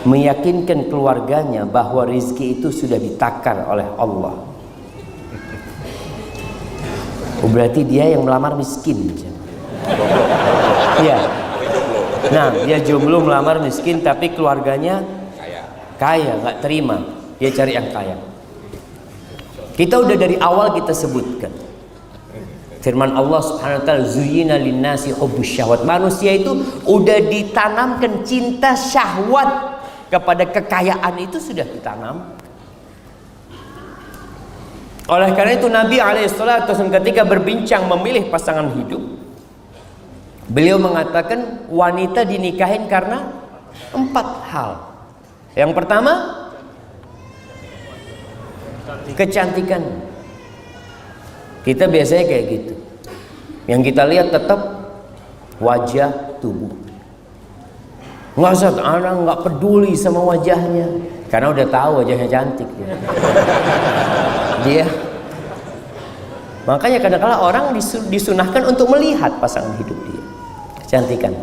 Meyakinkan keluarganya bahwa rezeki itu sudah ditakar oleh Allah. Berarti dia yang melamar miskin. Iya. Nah, dia jomblo melamar miskin tapi keluarganya kaya, nggak terima. Dia cari yang kaya. Kita udah dari awal kita sebutkan. Firman Allah Subhanahu wa taala, "Zuyyina lin-nasi hubbus syahwat." Manusia itu udah ditanamkan cinta syahwat kepada kekayaan, itu sudah ditanam. Oleh karena itu Nabi alaihissalatu wasallam ketika berbincang memilih pasangan hidup, beliau mengatakan wanita dinikahin karena 4 hal. Yang pertama, kecantikan. Kita biasanya kayak gitu. Yang kita lihat tetap wajah, tubuh. Nggak usah, anak nggak peduli sama wajahnya, karena udah tahu wajahnya cantik. Dia. Makanya kadang-kadang orang disunahkan untuk melihat pasangan hidup dia, kecantikan.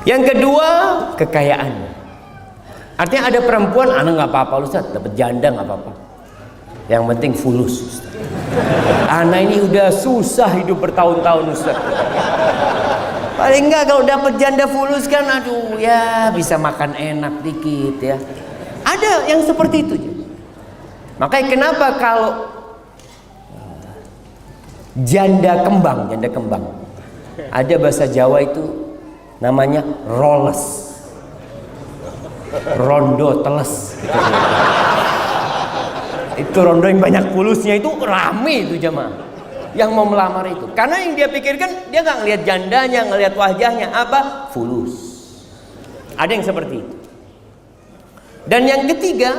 Yang kedua, kekayaan. Artinya ada perempuan, anak nggak apa-apa Ustaz, dapat janda nggak apa-apa. Yang penting fulus Ustaz. Anak ini udah susah hidup bertahun-tahun Ustaz. Paling enggak kalau dapat janda fulus kan, aduh ya bisa makan enak dikit ya. Ada yang seperti itu. Makanya kenapa kalau janda kembang, ada bahasa Jawa itu namanya roles, rondo teles. Itu rondo yang banyak fulusnya, itu rame itu jemaah yang mau melamar itu. Karena yang dia pikirkan, dia nggak ngelihat jandanya, ngelihat wajahnya, apa? Fulus. Ada yang seperti itu. Dan yang ketiga,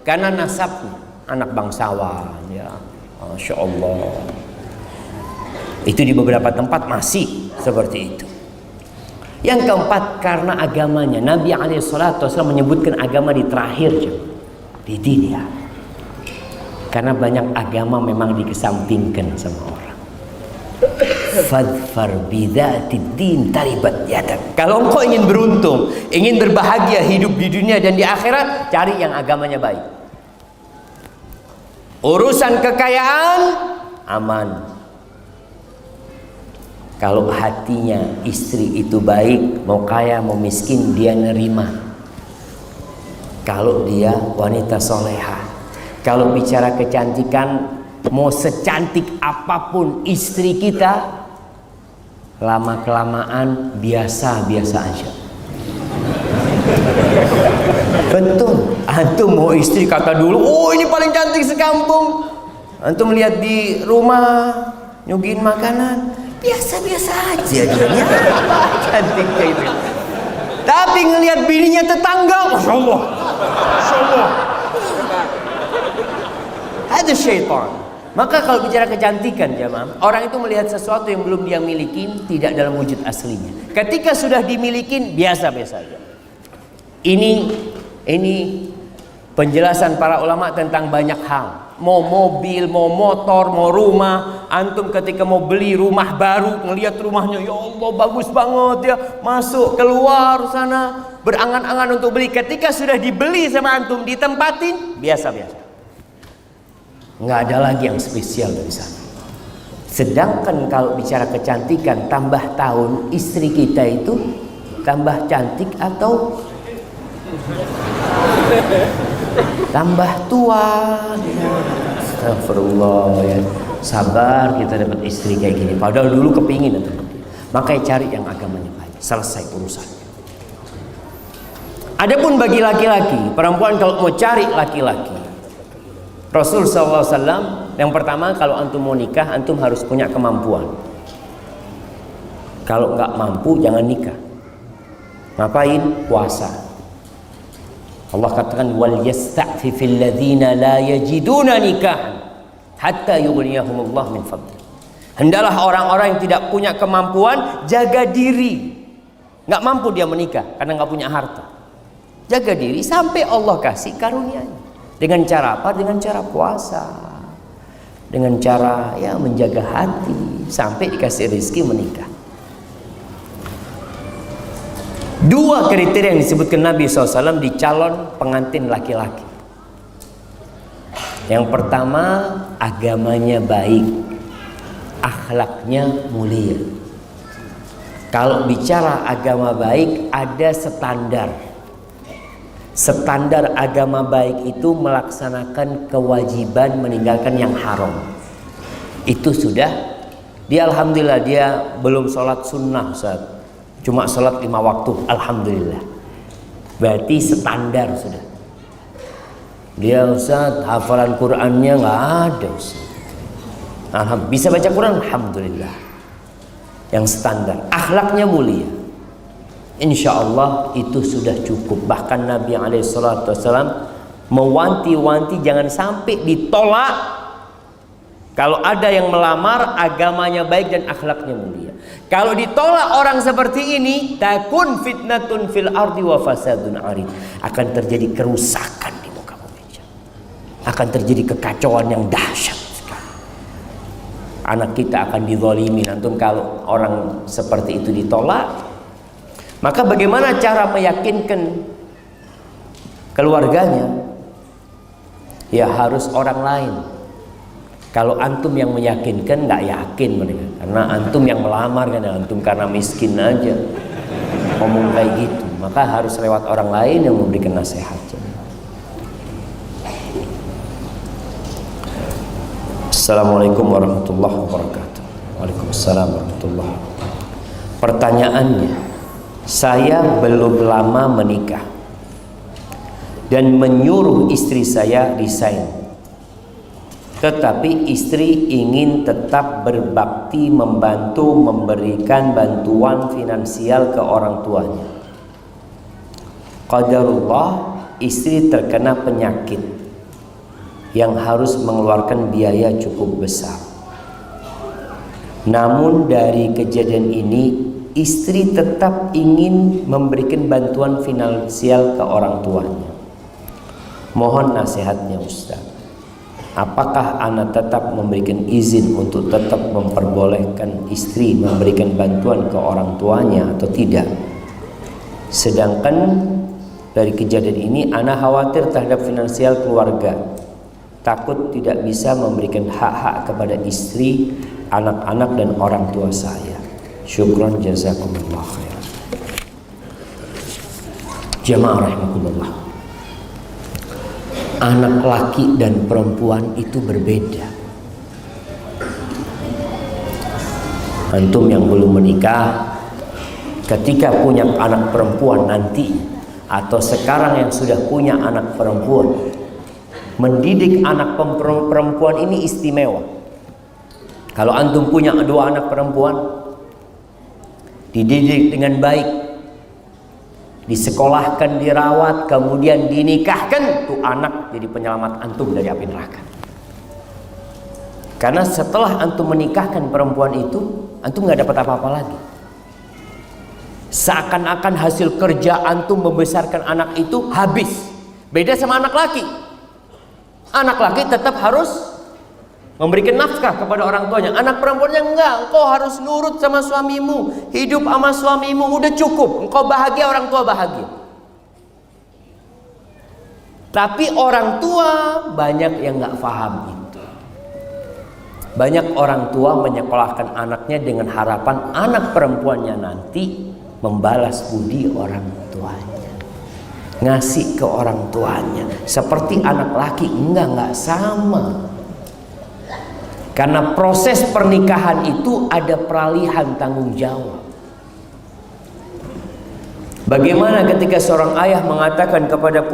karena nasabnya, anak bangsawan ya, Masya Allah. Itu di beberapa tempat masih seperti itu. Yang keempat, karena agamanya. Nabi SAW menyebutkan agama di terakhir di dunia. Karena banyak agama memang dikesampingkan sama orang. Fadfar bidzatid din taribat yadak. Kalau engkau ingin beruntung, ingin berbahagia hidup di dunia dan di akhirat, cari yang agamanya baik. Urusan kekayaan aman. Kalau hatinya istri itu baik, mau kaya mau miskin dia nerima. Kalau dia wanita soleha. Kalau bicara kecantikan, mau secantik apapun istri kita, lama-kelamaan biasa-biasa aja. Betul. Antum mau istri kata dulu, oh ini paling cantik sekampung. Antum lihat di rumah, nyuguhin makanan, biasa-biasa aja dia. Cantik kayak itu. Tapi ngelihat bininya tetangga, Masya Allah. Ada syaitan. Maka kalau bicara kecantikan jemaah, orang itu melihat sesuatu yang belum dia miliki tidak dalam wujud aslinya. Ketika sudah dimiliki biasa-biasa saja. Ini penjelasan para ulama tentang banyak hal. Mau mobil, mau motor, mau rumah. Antum ketika mau beli rumah baru, ngelihat rumahnya, ya Allah bagus banget ya, masuk keluar sana berangan-angan untuk beli. Ketika sudah dibeli sama antum ditempatin biasa-biasa. Nggak ada lagi yang spesial dari sana. Sedangkan kalau bicara kecantikan, tambah tahun istri kita itu tambah cantik atau tambah tua? Astagfirullah ya. Sabar kita dapat istri kayak gini. Padahal dulu kepingin itu. Makanya cari yang agamanya baik. Selesai urusannya. Adapun bagi laki-laki, perempuan kalau mau cari laki-laki, Rasul SAW yang pertama, kalau antum mau nikah, antum harus punya kemampuan. Kalau nggak mampu jangan nikah. Ngapain? Puasa. Allah katakan wal yasta'fifil ladzina la yajiduna nikahan hatta yughniyahumullah min fadli. Hendaklah orang-orang yang tidak punya kemampuan jaga diri. Nggak mampu dia menikah karena nggak punya harta. Jaga diri sampai Allah kasih karunia-Nya. Dengan cara apa? Dengan cara puasa. Dengan cara ya menjaga hati sampai dikasih rezeki menikah. Dua kriteria yang disebutkan Nabi SAW di calon pengantin laki-laki. Yang pertama, agamanya baik, akhlaknya mulia. Kalau bicara agama baik, ada standar. Standar agama baik itu melaksanakan kewajiban, meninggalkan yang haram. Itu sudah. Dia alhamdulillah dia belum sholat sunnah, Ustaz. Cuma sholat 5 waktu, alhamdulillah. Berarti standar sudah. Dia Ustaz hafalan Qurannya nggak ada Ustaz. Bisa baca Quran, alhamdulillah. Yang standar, akhlaknya mulia. Insya Allah itu sudah cukup. Bahkan Nabi SAW mewanti-wanti jangan sampai ditolak. Kalau ada yang melamar agamanya baik dan akhlaknya mulia. Kalau ditolak orang seperti ini, takun fitnatun fil ardi wa fasadun arid. Akan terjadi kerusakan di muka bumi. Akan terjadi kekacauan yang dahsyat sekali. Anak kita akan dizalimi. Antum kalau orang seperti itu ditolak, maka bagaimana cara meyakinkan keluarganya? Ya harus orang lain. Kalau antum yang meyakinkan, nggak yakin mereka. Karena antum yang melamar kan, antum karena miskin aja ngomong kayak gitu. Maka harus lewat orang lain yang memberikan nasihat. Assalamualaikum warahmatullahi wabarakatuh. Waalaikumsalam warahmatullahi wabarakatuh. Pertanyaannya, saya belum lama menikah dan menyuruh istri saya resign. Tetapi istri ingin tetap berbakti, membantu, memberikan bantuan finansial ke orang tuanya. Qadarullah, istri terkena penyakit yang harus mengeluarkan biaya cukup besar. Namun dari kejadian ini, istri tetap ingin memberikan bantuan finansial ke orang tuanya. Mohon nasihatnya Ustaz. Apakah anak tetap memberikan izin untuk tetap memperbolehkan istri memberikan bantuan ke orang tuanya atau tidak? Sedangkan dari kejadian ini anak khawatir terhadap finansial keluarga. Takut tidak bisa memberikan hak-hak kepada istri, anak-anak dan orang tua saya. Syukran jazakumullah khair. Jamaah rahimakumullah. Anak laki dan perempuan itu berbeda. Antum yang belum menikah, ketika punya anak perempuan nanti, atau sekarang yang sudah punya anak perempuan, mendidik anak perempuan ini istimewa. Kalau antum punya 2 anak perempuan, dididik dengan baik, disekolahkan, dirawat, kemudian dinikahkan, tuh anak jadi penyelamat antum dari api neraka. Karena setelah antum menikahkan perempuan itu, antum nggak dapat apa-apa lagi. Seakan-akan hasil kerja antum membesarkan anak itu habis. Beda sama anak laki. Anak laki tetap harus memberikan nafkah kepada orang tuanya. Anak perempuannya enggak, engkau harus nurut sama suamimu, hidup sama suamimu, udah cukup. Engkau bahagia, orang tua bahagia. Tapi orang tua banyak yang enggak paham itu. Banyak orang tua menyekolahkan anaknya dengan harapan anak perempuannya nanti membalas budi orang tuanya, ngasih ke orang tuanya. Seperti anak laki, enggak sama. Karena proses pernikahan itu ada peralihan tanggung jawab. Bagaimana ketika seorang ayah mengatakan kepada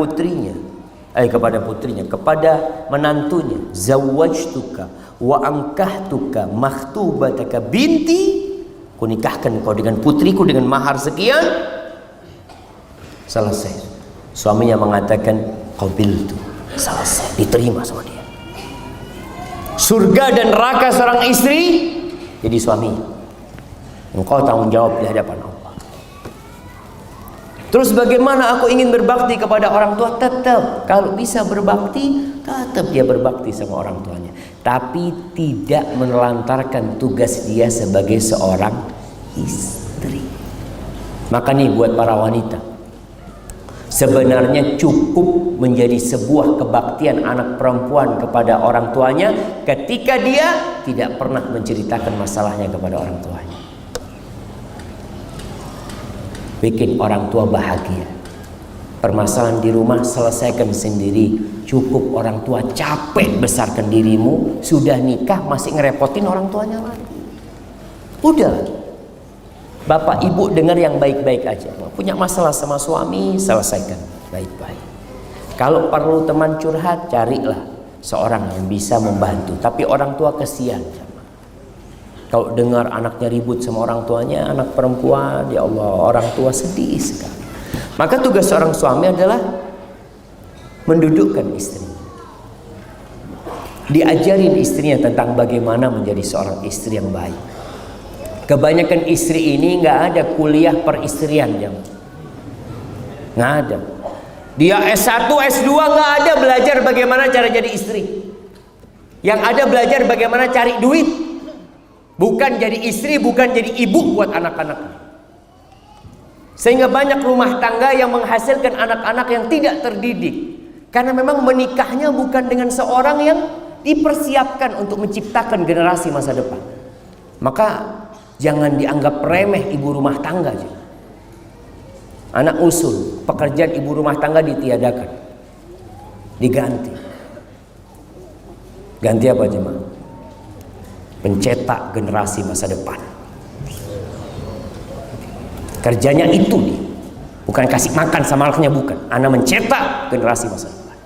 menantunya, zawwajtuka wa ankahtuka makhtubataka binti, ku nikahkan kau dengan putriku dengan mahar sekian. Selesai. Suaminya mengatakan qabiltu, selesai, diterima sama dia. Surga dan neraka seorang istri jadi suami. Engkau tanggung jawab di hadapan Allah. Terus bagaimana aku ingin berbakti kepada orang tua? Tetap, kalau bisa berbakti, tetap dia berbakti sama orang tuanya. Tapi tidak menelantarkan tugas dia sebagai seorang istri. Maka nih buat para wanita, sebenarnya cukup menjadi sebuah kebaktian anak perempuan kepada orang tuanya ketika dia tidak pernah menceritakan masalahnya kepada orang tuanya. Bikin orang tua bahagia. Permasalahan di rumah selesaikan sendiri. Cukup orang tua capek besarkan dirimu, sudah nikah masih ngerepotin orang tuanya lagi. Udah, bapak ibu dengar yang baik-baik aja. Punya masalah sama suami, selesaikan baik-baik. Kalau perlu teman curhat, carilah seorang yang bisa membantu. Tapi orang tua kesian. Kalau dengar anaknya ribut sama orang tuanya, anak perempuan, ya Allah, orang tua sedih sekali. Maka tugas seorang suami adalah mendudukkan istri. Diajarin istrinya tentang bagaimana menjadi seorang istri yang baik. Kebanyakan istri ini nggak ada kuliah peristrian, nggak ada. Dia S1, S2 nggak ada belajar bagaimana cara jadi istri. Yang ada belajar bagaimana cari duit. Bukan jadi istri, bukan jadi ibu buat anak-anak. Sehingga banyak rumah tangga yang menghasilkan anak-anak yang tidak terdidik. Karena memang menikahnya bukan dengan seorang yang dipersiapkan untuk menciptakan generasi masa depan. Maka jangan dianggap remeh ibu rumah tangga. Anak usul, pekerjaan ibu rumah tangga ditiadakan, diganti. Ganti apa jemaah? Pencetak generasi masa depan. Kerjanya itu nih, bukan kasih makan sama anaknya, bukan. Anak mencetak generasi masa depan.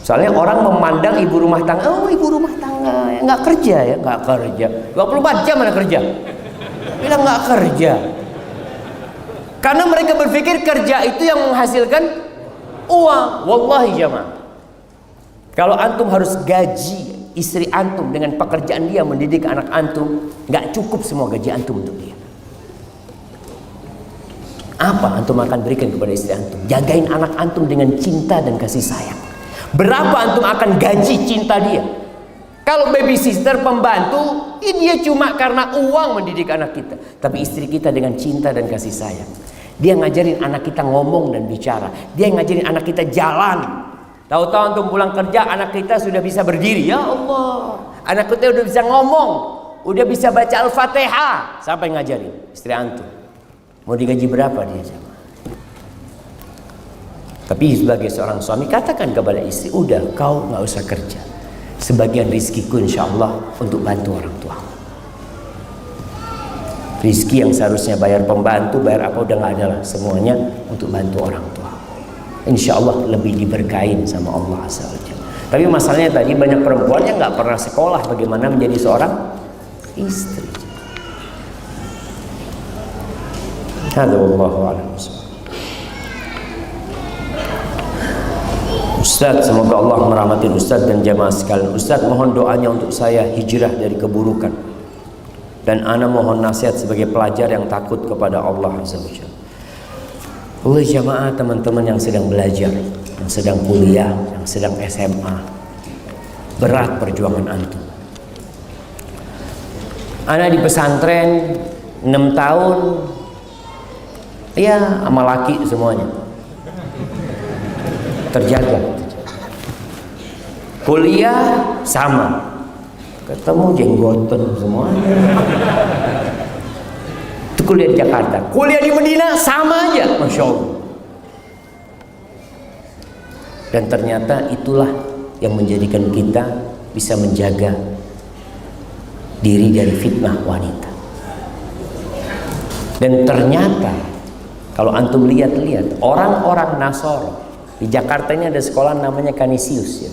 Soalnya orang memandang ibu rumah tangga, oh ibu rumah tangga ya, nggak kerja ya, nggak kerja. 24 jam mana kerja? Bilang nggak kerja. Karena mereka berpikir kerja itu yang menghasilkan uang. Wallahi jamaah, kalau antum harus gaji istri antum dengan pekerjaan dia mendidik anak antum, nggak cukup semua gaji antum untuk dia. Apa antum akan berikan kepada istri antum? Jagain anak antum dengan cinta dan kasih sayang. Berapa antum akan gaji cinta dia? Kalau babysitter, pembantu, dia cuma karena uang mendidik anak kita. Tapi istri kita dengan cinta dan kasih sayang, dia ngajarin anak kita ngomong dan bicara. Dia ngajarin anak kita jalan. Tahu-tahu antum pulang kerja, anak kita sudah bisa berdiri. Ya Allah, anak kita udah bisa ngomong, udah bisa baca Al-Fatihah. Siapa yang ngajarin? Istri antum. Mau digaji berapa dia sama? Tapi sebagai seorang suami, katakan kepada istri, udah kau nggak usah kerja. Sebagian rizkiku insya Allah untuk bantu orang tua. Rizki yang seharusnya bayar pembantu, bayar apa, udah nggak ada lah. Semuanya untuk bantu orang tua. Insya Allah lebih diberkahin sama Allah Azza wa Jalla. Tapi masalahnya tadi banyak perempuan yang nggak pernah sekolah bagaimana menjadi seorang istri. Wallahu a'lam. Ustaz, semoga Allah merahmati Ustaz dan jamaah sekalian. Ustaz, mohon doanya untuk saya hijrah dari keburukan. Dan ana mohon nasihat sebagai pelajar yang takut kepada Allah Azza wa Jalla. Oleh jamaah teman-teman yang sedang belajar, yang sedang kuliah, yang sedang SMA, berat perjuangan antum. Ana di pesantren 6 tahun, ya sama laki semuanya terjaga. Kuliah sama, ketemu jenggotan semuanya. Itu kuliah di Jakarta. Kuliah di Medina sama aja, Masya Allah. Dan ternyata itulah yang menjadikan kita bisa menjaga diri dari fitnah wanita. Dan ternyata kalau antum lihat-lihat, orang-orang Nasoro di Jakarta ini ada sekolah namanya Canisius ya.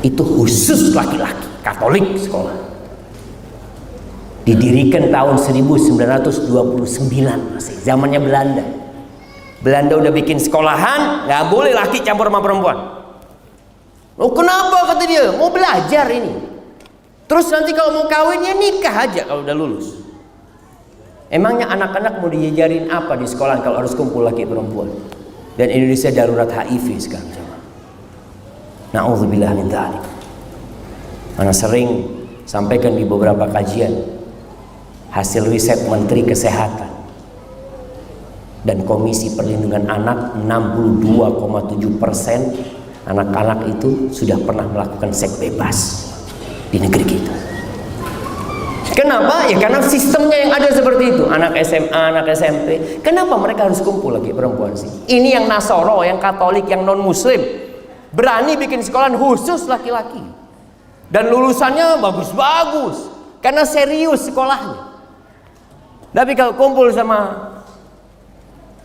Itu khusus laki-laki, Katolik sekolah. Didirikan tahun 1929 masih zamannya Belanda. Belanda udah bikin sekolahan, nggak boleh laki campur sama perempuan. Oh kenapa kata dia? Mau belajar ini. Terus nanti kalau mau kawin ya nikah aja kalau udah lulus. Emangnya anak-anak mau diajarin apa di sekolah kalau harus kumpul laki perempuan? Dan Indonesia darurat HIV sekarang. Na'udzubillah min dzalik. Ana sering sampaikan di beberapa kajian hasil riset Menteri Kesehatan dan Komisi Perlindungan Anak, 62,7% anak-anak itu sudah pernah melakukan seks bebas di negeri kita. Kenapa? Ya karena sistemnya yang ada seperti itu. Anak SMA, anak SMP. Kenapa mereka harus kumpul lagi perempuan sih? Ini yang Nasoro, yang Katolik, yang non-Muslim berani bikin sekolah khusus laki-laki. Dan lulusannya bagus-bagus karena serius sekolahnya. Tapi kalau kumpul sama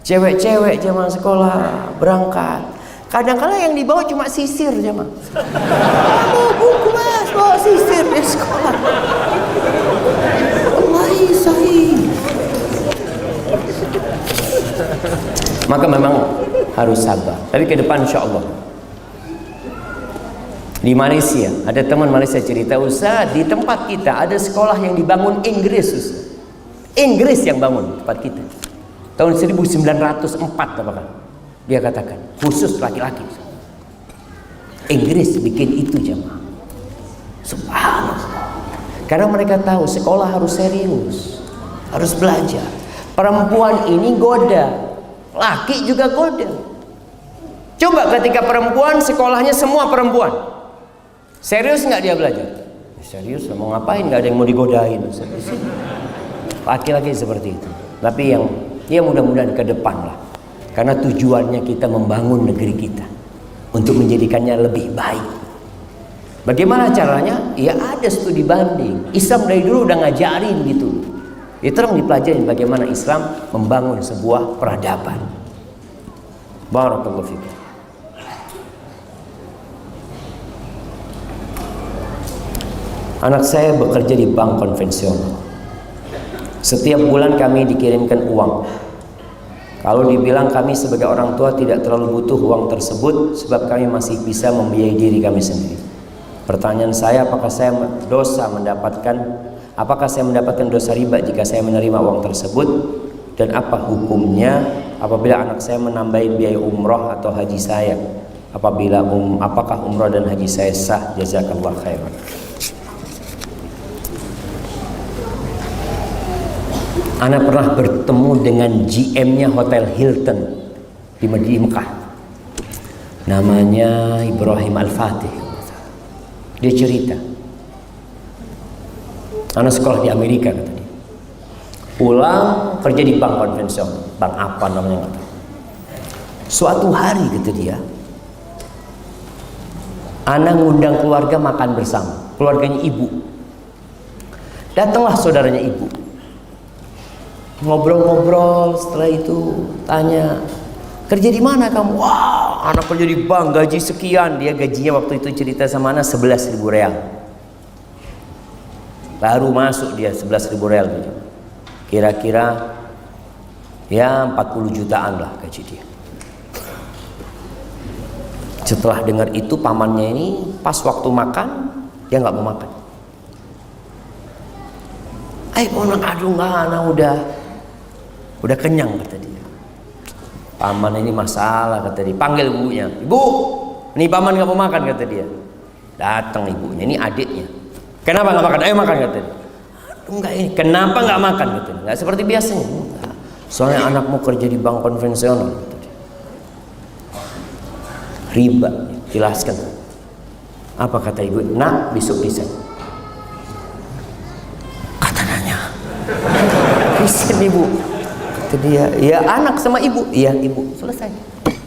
cewek-cewek zaman sekolah berangkat, kadang-kadang yang dibawa cuma sisir zaman. Bawa buku mas, bawa sisir di sekolah. Wallahi sahih. Maka memang harus sabar. Tapi ke depan insya Allah. Di Malaysia, ada teman Malaysia cerita, Ustaz, di tempat kita ada sekolah yang dibangun Inggris, Ustaz. Inggris yang bangun tempat kita. Tahun 1904 apakah? Dia katakan, khusus laki-laki. Inggris bikin itu jemaah. Subhanallah. Karena mereka tahu sekolah harus serius, harus belajar. Perempuan ini goda, laki juga goda. Coba ketika perempuan sekolahnya semua perempuan, serius nggak dia belajar? Serius, mau ngapain? Nggak ada yang mau digodain. Laki-laki seperti itu. Tapi yang ya mudah-mudahan ke depan lah. Karena tujuannya kita membangun negeri kita untuk menjadikannya lebih baik. Bagaimana caranya? Ya ada studi banding. Islam dari dulu udah ngajarin gitu. Itu orang dipelajari bagaimana Islam membangun sebuah peradaban. Barakallahu fikum. Anak saya bekerja di bank konvensional. Setiap bulan kami dikirimkan uang. Kalau dibilang kami sebagai orang tua tidak terlalu butuh uang tersebut sebab kami masih bisa membiayai diri kami sendiri. Pertanyaan saya, apakah saya mendapatkan dosa riba jika saya menerima uang tersebut, dan apa hukumnya apabila anak saya menambahin biaya umroh atau haji saya? Apakah umroh dan haji saya sah? Jazakallah khairan. Ana pernah bertemu dengan GM-nya Hotel Hilton di Mekah. Namanya Ibrahim Al-Fatih. Dia cerita, Ana sekolah di Amerika kata dia. Pulang kerja di bank konvensional, bank apa namanya nggak tahu. Suatu hari kata dia, Ana ngundang keluarga makan bersama, keluarganya ibu. Datanglah saudaranya ibu. Ngobrol-ngobrol, setelah itu tanya, kerja di mana kamu? Wah, anak kerja di bank gaji sekian. Dia gajinya waktu itu cerita sama anak 11.000 real. Baru masuk dia 11.000 real gitu. Kira-kira ya 40 jutaan lah gaji dia. Setelah dengar itu pamannya ini pas waktu makan dia nggak mau makan. Aduh nggak, anak udah kenyang kata dia. Paman ini masalah kata dia. Panggil ibunya, ibu, ini paman nggak mau makan kata dia. Datang ibunya, ini adiknya. Kenapa nggak makan? Ayo makan kata dia. Enggak ini, kenapa nggak makan kata dia? Nggak seperti biasanya. Enggak. Soalnya anakmu kerja di bank konvensional kata dia. Riba, jelaskan. Apa kata ibu? Nak, besok resign. Kata nanya, resign ibu. Kata dia, ya anak sama ibu. Iya ibu, selesai.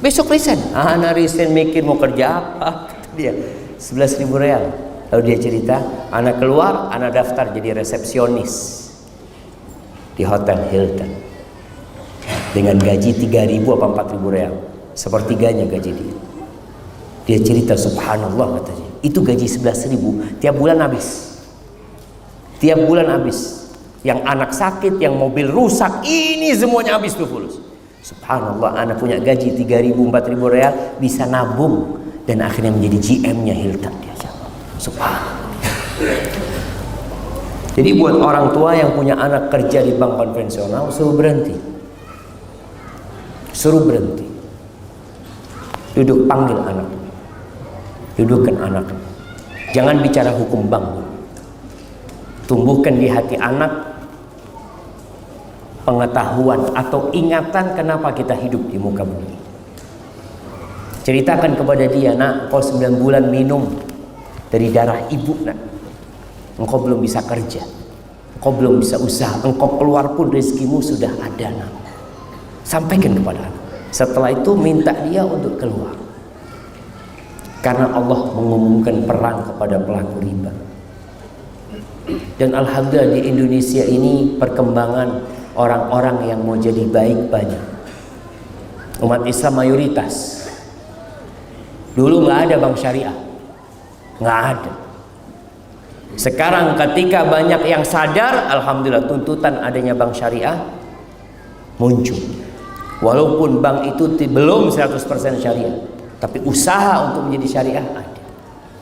Besok resign. Anak resign mikir mau kerja apa? Kata dia, 11.000 real. Lalu dia cerita, anak keluar, anak daftar jadi resepsionis di Hotel Hilton dengan gaji 3.000 apa 4.000 real, sepertiganya gaji dia. Dia cerita subhanallah katanya, itu gaji 11.000 tiap bulan habis. Tiap bulan habis. Yang anak sakit, yang mobil rusak, ini semuanya habis tuh fulus. Subhanallah, anak punya gaji 3.000 4.000 real bisa nabung dan akhirnya menjadi GM-nya Hilton dia. Subhanallah. Jadi buat orang tua yang punya anak kerja di bank konvensional, suruh berhenti. Suruh berhenti. Duduk, panggil anak. Dudukkan anak. Jangan bicara hukum bank. Tumbuhkan di hati anak pengetahuan atau ingatan kenapa kita hidup di muka bumi. Ceritakan kepada dia, nak, kau 9 bulan minum dari darah ibu, nak. Engkau belum bisa kerja, engkau belum bisa usaha, engkau keluar pun rezekimu sudah ada, nak. Sampaikan kepada anak. Setelah itu minta dia untuk keluar. Karena Allah mengumumkan perang kepada pelaku riba. Dan alhamdulillah di Indonesia ini perkembangan orang-orang yang mau jadi baik banyak. Umat Islam mayoritas. Dulu nggak ada bank syariah, nggak ada. Sekarang ketika banyak yang sadar, alhamdulillah tuntutan adanya bank syariah muncul. Walaupun bank itu belum 100% syariah, tapi usaha untuk menjadi syariah ada.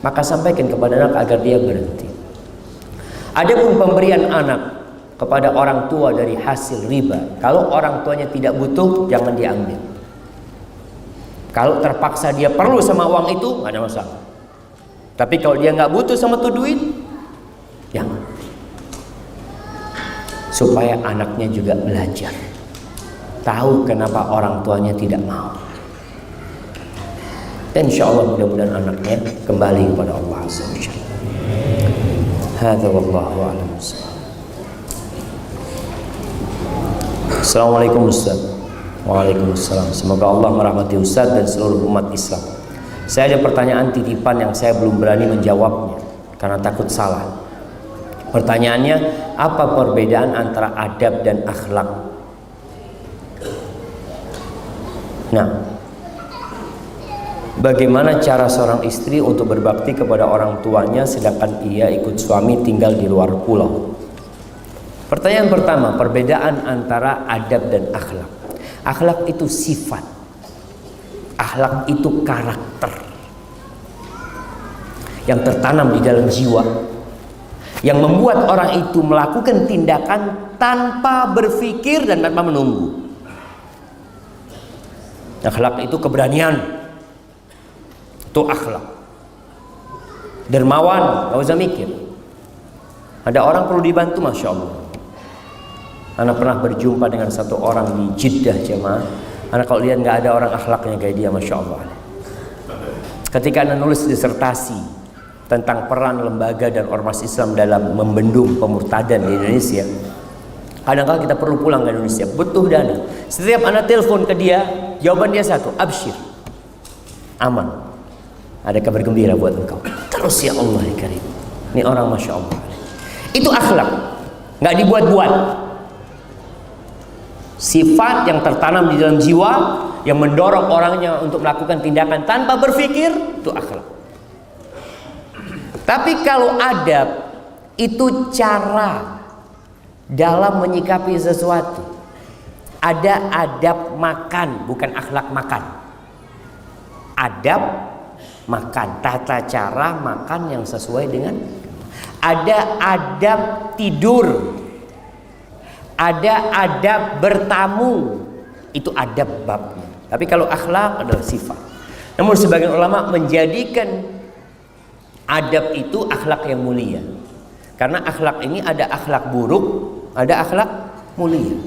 Maka sampaikan kepada anak agar dia berhenti. Adapun pemberian anak kepada orang tua dari hasil riba, kalau orang tuanya tidak butuh, jangan diambil. Kalau terpaksa dia perlu sama uang itu, nggak ada masalah. Tapi kalau dia nggak butuh sama tuh duit, jangan. Supaya anaknya juga belajar, tahu kenapa orang tuanya tidak mau. Dan insya Allah mudah-mudahan anaknya kembali kepada Allah Azza wa Jalla. Hadza wallahu a'lam. Assalamualaikum Ustaz. Waalaikumsalam. Semoga Allah merahmati Ustaz dan seluruh umat Islam. Saya ada pertanyaan titipan yang saya belum berani menjawabnya karena takut salah. Pertanyaannya, apa perbedaan antara adab dan akhlak? Nah, bagaimana cara seorang istri untuk berbakti kepada orang tuanya sedangkan ia ikut suami tinggal di luar pulau? Pertanyaan pertama, perbedaan antara adab dan akhlak. Akhlak itu sifat, akhlak itu karakter yang tertanam di dalam jiwa, yang membuat orang itu melakukan tindakan tanpa berpikir dan tanpa menunggu. Akhlak itu keberanian, itu akhlak. Dermawan, gak usah mikir. Ada orang perlu dibantu, Masya Allah. Anak pernah berjumpa dengan satu orang di Jeddah, jemaah. Anak kalau lihat nggak ada orang akhlaknya kayak dia, Masya Allah. Ketika anak nulis disertasi tentang peran lembaga dan ormas Islam dalam membendung pemurtadan di Indonesia, kadang-kadang kita perlu pulang ke Indonesia, butuh dana. Setiap anak telepon ke dia, jawaban dia satu, absyir, aman, ada kabar gembira buat engkau. Terus ya Allah ya Karim. Ini orang Masya Allah. Itu akhlak, nggak dibuat-buat. Sifat yang tertanam di dalam jiwa yang mendorong orangnya untuk melakukan tindakan tanpa berpikir, itu akhlak. Tapi kalau adab itu cara dalam menyikapi sesuatu. Ada adab makan, bukan akhlak makan. Adab makan, tata cara makan yang sesuai dengan. Ada adab tidur, ada adab bertamu, itu adab babnya. Tapi kalau akhlak adalah sifat. Namun sebagian ulama menjadikan adab itu akhlak yang mulia. Karena akhlak ini ada akhlak buruk, ada akhlak mulia.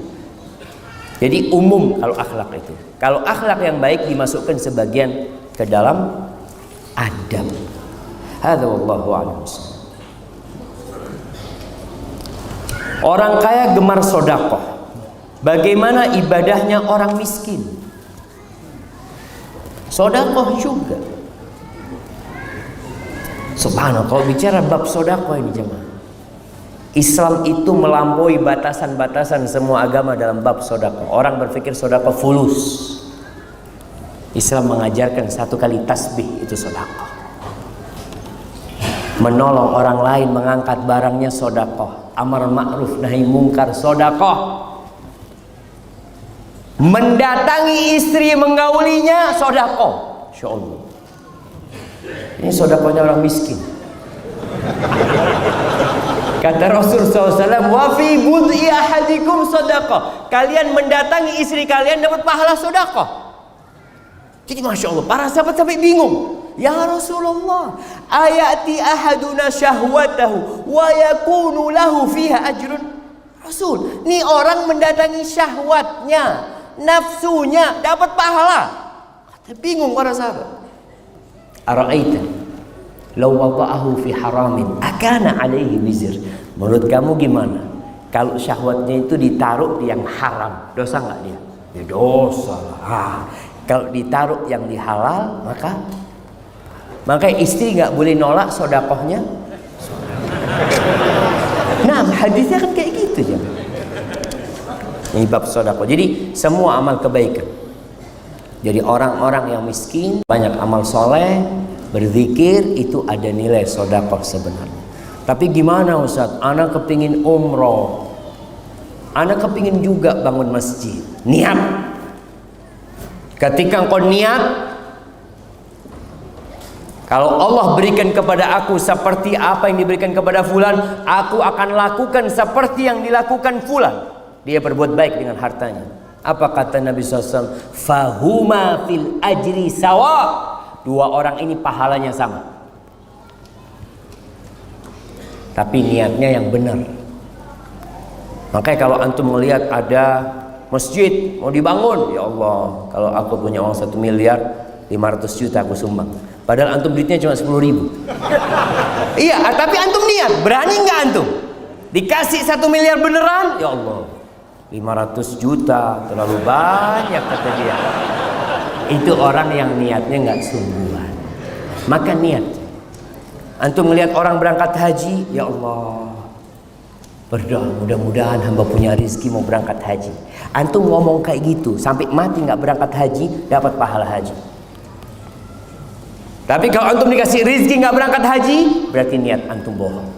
Jadi umum kalau akhlak itu. Kalau akhlak yang baik dimasukkan sebagian ke dalam adab. Hadza wallahu a'lam. Orang kaya gemar sedekah. Bagaimana ibadahnya orang miskin? Sedekah juga. Subhanallah, kalau bicara bab sedekah ini jemaah, Islam itu melampaui batasan-batasan semua agama dalam bab sedekah. Orang berpikir sedekah fulus. Islam mengajarkan satu kali tasbih itu sedekah. Menolong orang lain mengangkat barangnya sedekah. Amar ma'ruf nahi mungkar sedekah. Mendatangi istri menggaulinya sedekah. Insyaallah. Ini sedekahnya orang miskin. Kata Rasul SAW, wa fi bud'i ahadikum sedekah. Kalian mendatangi istri kalian dapat pahala sedekah. Jadi Masya Allah, para sahabat sampai bingung. Ya Rasulullah, ayati ahaduna syahwatahu wa yakunu lahu fiha ajrun. Rasul, ini orang mendatangi syahwatnya, nafsunya, dapat pahala. Kata bingung para sahabat. Ara'aita law wada'ahu fi haramin akana alaihi wizr. Menurut kamu gimana kalau syahwatnya itu ditaruh di yang haram, dosa nggak dia? Ya dosa lah. Kalau ditaruh yang di halal, maka istri nggak boleh nolak sedekahnya. Nah, hadisnya kan kayak gitu ya. Ini bab sedekah. Jadi semua amal kebaikan. Jadi orang-orang yang miskin banyak amal soleh, berzikir, itu ada nilai sedekah sebenarnya. Tapi gimana Ustaz? Anak kepingin umroh, anak kepingin juga bangun masjid. Niat. Ketika engkau niat, kalau Allah berikan kepada aku seperti apa yang diberikan kepada fulan, aku akan lakukan seperti yang dilakukan fulan. Dia berbuat baik dengan hartanya. Apa kata Nabi SAW? Fahuma fil ajri sawa. Dua orang ini pahalanya sama. Tapi niatnya yang benar. Makanya kalau antum melihat ada masjid mau dibangun, ya Allah, kalau aku punya uang 1 miliar 500 juta aku sumbang. Padahal antum duitnya cuma 10.000. Iya, tapi antum niat, berani nggak antum? Dikasih 1 miliar beneran, ya Allah, 500 juta terlalu banyak kata dia. Itu orang yang niatnya nggak sungguhan. Maka niat. Antum melihat orang berangkat haji, ya Allah, berdoa mudah-mudahan hamba punya rezeki mau berangkat haji. Antum ngomong kayak gitu sampai mati nggak berangkat haji, dapat pahala haji. Tapi kalau antum dikasih rezeki nggak berangkat haji, berarti niat antum bohong.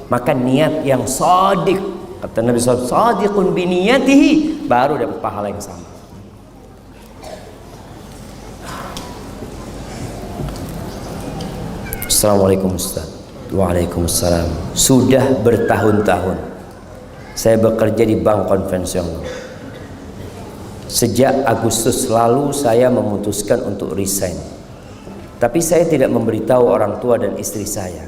Maka niat yang shadiq, kata Nabi SAW, shadiqun biniyatihi, baru dapat pahala yang sama. Assalamualaikum Ustaz. Waalaikumsalam. Sudah bertahun-tahun saya bekerja di bank konvensional. Sejak Agustus lalu saya memutuskan untuk resign. Tapi saya tidak memberitahu orang tua dan istri saya.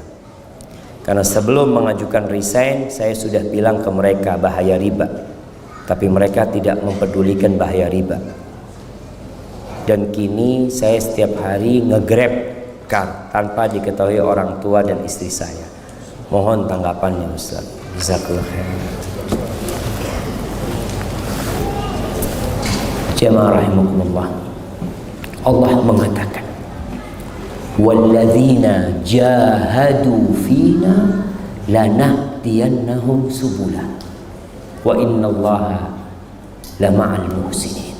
Karena sebelum mengajukan resign, saya sudah bilang ke mereka bahaya riba. Tapi mereka tidak mempedulikan bahaya riba. Dan kini saya setiap hari nge-grab car tanpa diketahui orang tua dan istri saya. Mohon tanggapannya Ustaz. Jazakallah khair. Jemaah rahimakumullah, Allah mengatakan, walladzina jahadu fina lanahdiyannahum subula wa innallaha lama'al muhsinin.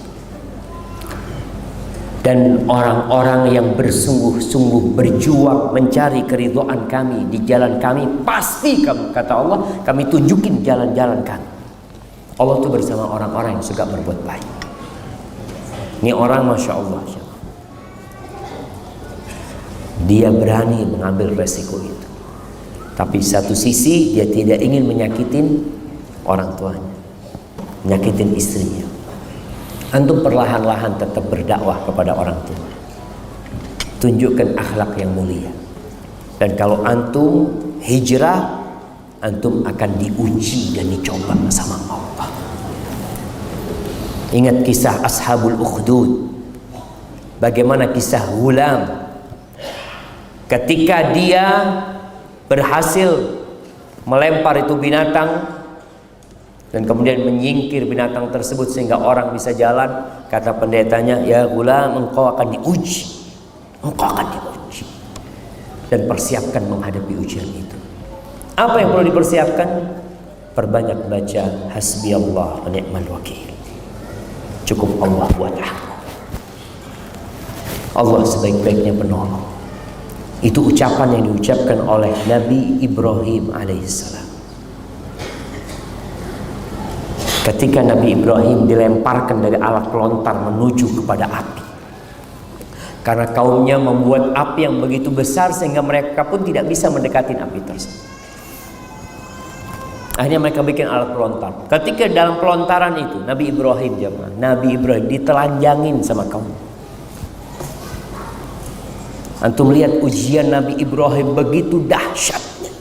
Dan orang-orang yang bersungguh-sungguh berjuang mencari keridhaan kami di jalan kami, pasti kami, kata Allah, kami tunjukin jalan-jalan kami. Allah itu bersama orang-orang yang suka berbuat baik. Ini orang Masya Allah, dia berani mengambil resiko itu. Tapi satu sisi dia tidak ingin menyakitin orang tuanya, menyakitin istrinya. Antum perlahan-lahan tetap berdakwah kepada orang tua. Tunjukkan akhlak yang mulia. Dan kalau antum hijrah, antum akan diuji dan dicoba sama Allah. Ingat kisah Ashabul Ukhdud. Bagaimana kisah Ghulam ketika dia berhasil melempar itu binatang dan kemudian menyingkir binatang tersebut sehingga orang bisa jalan. Kata pendetanya, ya Ghulam, engkau akan diuji, engkau akan diuji, dan persiapkan menghadapi ujian itu. Apa yang perlu dipersiapkan? Perbanyak baca hasbiyallah wa ni'mal wakil. Cukup Allah buat aku, Allah sebaik-baiknya penolong. Itu ucapan yang diucapkan oleh Nabi Ibrahim alaihissalam. Ketika Nabi Ibrahim dilemparkan dari alat pelontar menuju kepada api, karena kaumnya membuat api yang begitu besar sehingga mereka pun tidak bisa mendekati api tersebut. Akhirnya mereka bikin alat pelontar. Ketika dalam pelontaran itu Nabi Ibrahim, jemaah, Nabi Ibrahim ditelanjangin sama kaum. Antum lihat ujian Nabi Ibrahim begitu dahsyatnya.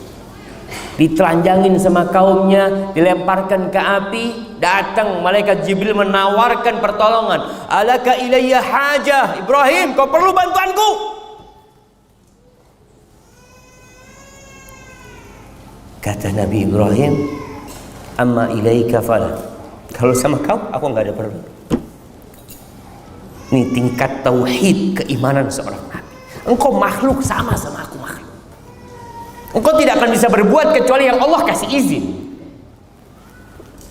Ditelanjangin sama kaumnya, dilemparkan ke api. Datang malaikat Jibril menawarkan pertolongan. Alaka ilayya hajah, Ibrahim, kau perlu bantuanku? Kata Nabi Ibrahim, amma ilaika fala. Kalau sama kau, aku nggak ada perlu. Ini tingkat tauhid keimanan seorang nabi. Engkau makhluk sama aku makhluk. Engkau tidak akan bisa berbuat kecuali yang Allah kasih izin.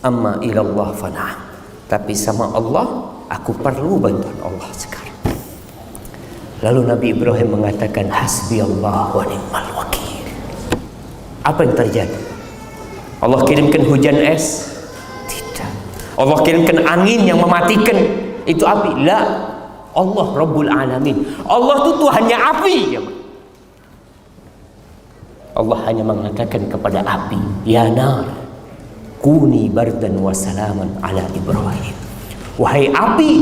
Amma ilallah fana. Tapi sama Allah, aku perlu bantuan Allah sekarang. Lalu Nabi Ibrahim mengatakan, hasbi Allah wa ni'mal wakil. Apa yang terjadi? Allah kirimkan hujan es? Tidak. Allah kirimkan angin yang mematikan itu api? La. Allah Rabbul Alamin. Allah itu Tuhannya api. Allah hanya mengatakan kepada api, ya nar, kuni bardan wa salaman ala Ibrahim. Wahai api,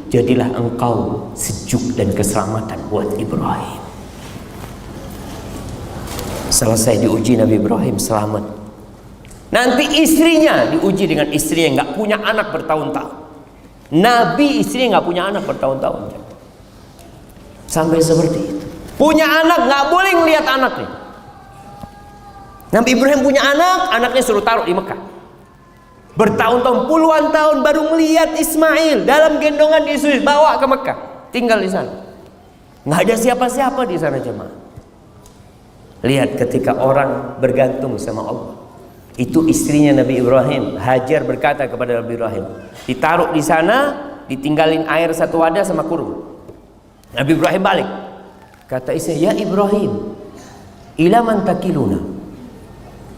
jadilah engkau sejuk dan keselamatan buat Ibrahim. Selesai diuji Nabi Ibrahim selamat. Nanti istrinya diuji dengan istri yang nggak punya anak bertahun-tahun. Nabi istrinya nggak punya anak bertahun-tahun. Sampai seperti itu. Punya anak nggak boleh ngelihat anaknya. Nabi Ibrahim punya anak, anaknya suruh taruh di Mekah. Bertahun-tahun, puluhan tahun baru melihat Ismail dalam gendongan Yesus, bawa ke Mekah, tinggal di sana. Nggak ada siapa-siapa di sana jemaah. Lihat ketika orang bergantung sama Allah. Itu istrinya Nabi Ibrahim, Hajar, berkata kepada Nabi Ibrahim, ditaruh di sana, ditinggalin air satu wadah sama kurma. Nabi Ibrahim balik, kata istrinya, ya Ibrahim, ila man takiluna,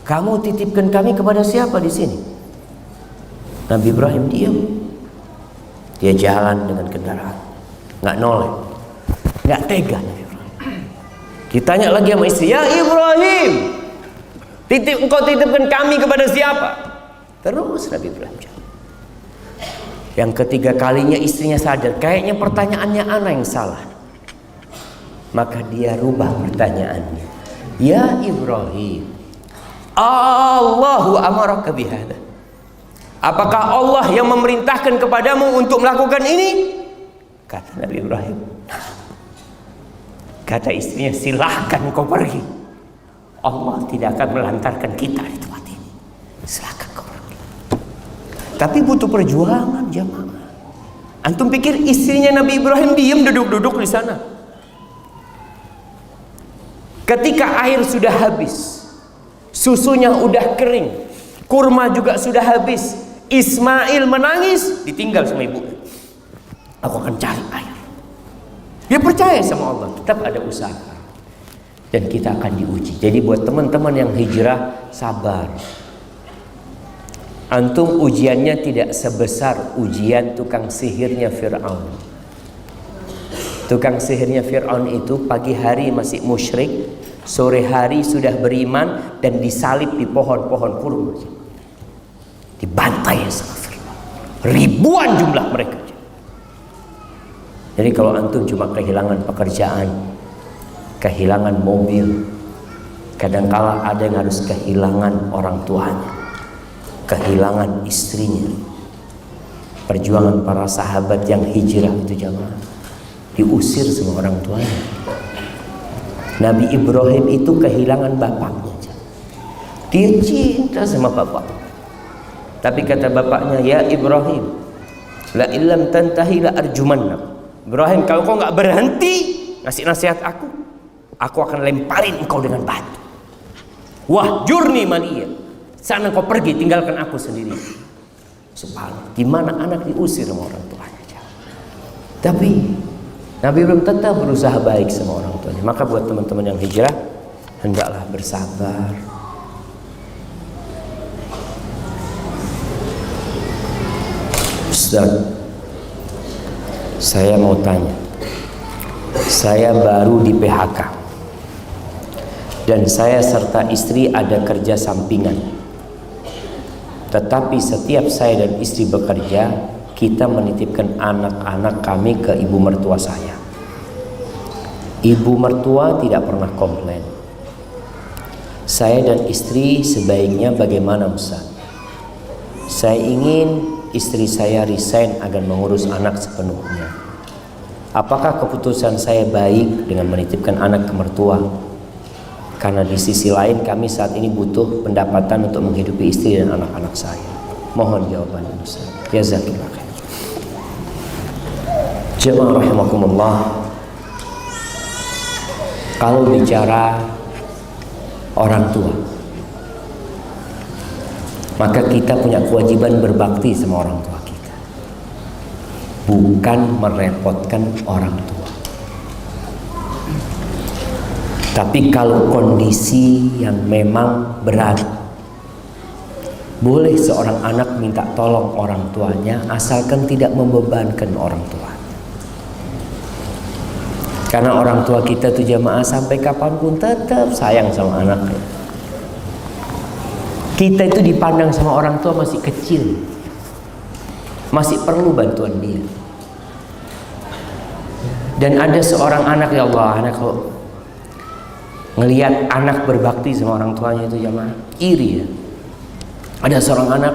kamu titipkan kami kepada siapa di sini? Nabi Ibrahim diam. Dia jalan dengan kendaraan, nggak noleh, nggak tega Nabi Ibrahim. Ditanya lagi sama istri, ya Ibrahim, engkau titipkan kami kepada siapa? Terus Nabi Ibrahim jawab. Yang ketiga kalinya istrinya sadar, kayaknya pertanyaannya ana yang salah. Maka dia rubah pertanyaannya, ya Ibrahim, Allahu amaraka bihada, apakah Allah yang memerintahkan kepadamu untuk melakukan ini? Kata Nabi Ibrahim. Kata istrinya, silahkan kau pergi, Allah tidak akan melantarkan kita di tempat ini, silahkan kau pergi. Tapi butuh perjuangan jamaah. Antum pikir istrinya Nabi Ibrahim diam duduk-duduk di sana? Ketika air sudah habis, susunya udah kering, kurma juga sudah habis, Ismail menangis, ditinggal sama ibu. Aku akan cari air. Dia percaya sama Allah, tetap ada usaha. Dan kita akan diuji. Jadi buat teman-teman yang hijrah, sabar. Antum ujiannya tidak sebesar ujian tukang sihirnya Fir'aun. Tukang sihirnya Fir'aun itu pagi hari masih musyrik, sore hari sudah beriman dan disalib di pohon-pohon kurma. Dibantai sama Fir'aun. Ribuan jumlah mereka. Jadi kalau antum cuma kehilangan pekerjaan, kehilangan mobil, kadangkala ada yang harus kehilangan orang tuanya, kehilangan istrinya. Perjuangan para sahabat yang hijrah itu jamaah, diusir sama orang tuanya. Nabi Ibrahim itu kehilangan bapaknya. Dia cinta sama bapak, tapi kata bapaknya, ya Ibrahim, la illam tantahi la arjumannak. Ibrahim, kalau kau nggak berhenti ngasih nasihat aku akan lemparin engkau dengan batu. Wah, jurni mania. Sana kau pergi, tinggalkan aku sendiri. Subhanallah, gimana anak diusir sama orang tuanya. Tapi Nabi belum tetap berusaha baik sama orang tuanya. Maka buat teman-teman yang hijrah, hendaklah bersabar. Ustaz, saya mau tanya. Saya baru di PHK dan saya serta istri ada kerja sampingan. Tetapi setiap saya dan istri bekerja, kita menitipkan anak-anak kami ke ibu mertua saya. Ibu mertua tidak pernah komplain. Saya dan istri sebaiknya bagaimana Ustaz? Saya ingin istri saya resign agar mengurus anak sepenuhnya. Apakah keputusan saya baik dengan menitipkan anak ke mertua? Karena di sisi lain kami saat ini butuh pendapatan untuk menghidupi istri dan anak-anak saya. Mohon jawabannya Ustaz. Jazakallahu khair. Jemaah rahimakumullah. Kalau bicara orang tua, maka kita punya kewajiban berbakti sama orang tua kita, bukan merepotkan orang tua. Tapi kalau kondisi yang memang berat, boleh seorang anak minta tolong orang tuanya, asalkan tidak membebankan orang tua. Karena orang tua kita tuh jamaah sampai kapanpun tetap sayang sama anaknya. Kita itu dipandang sama orang tua masih kecil, masih perlu bantuan dia. Dan ada seorang anak, ya Allah, anak kalau ngelihat anak berbakti sama orang tuanya itu jamaah iri ya. Ada seorang anak,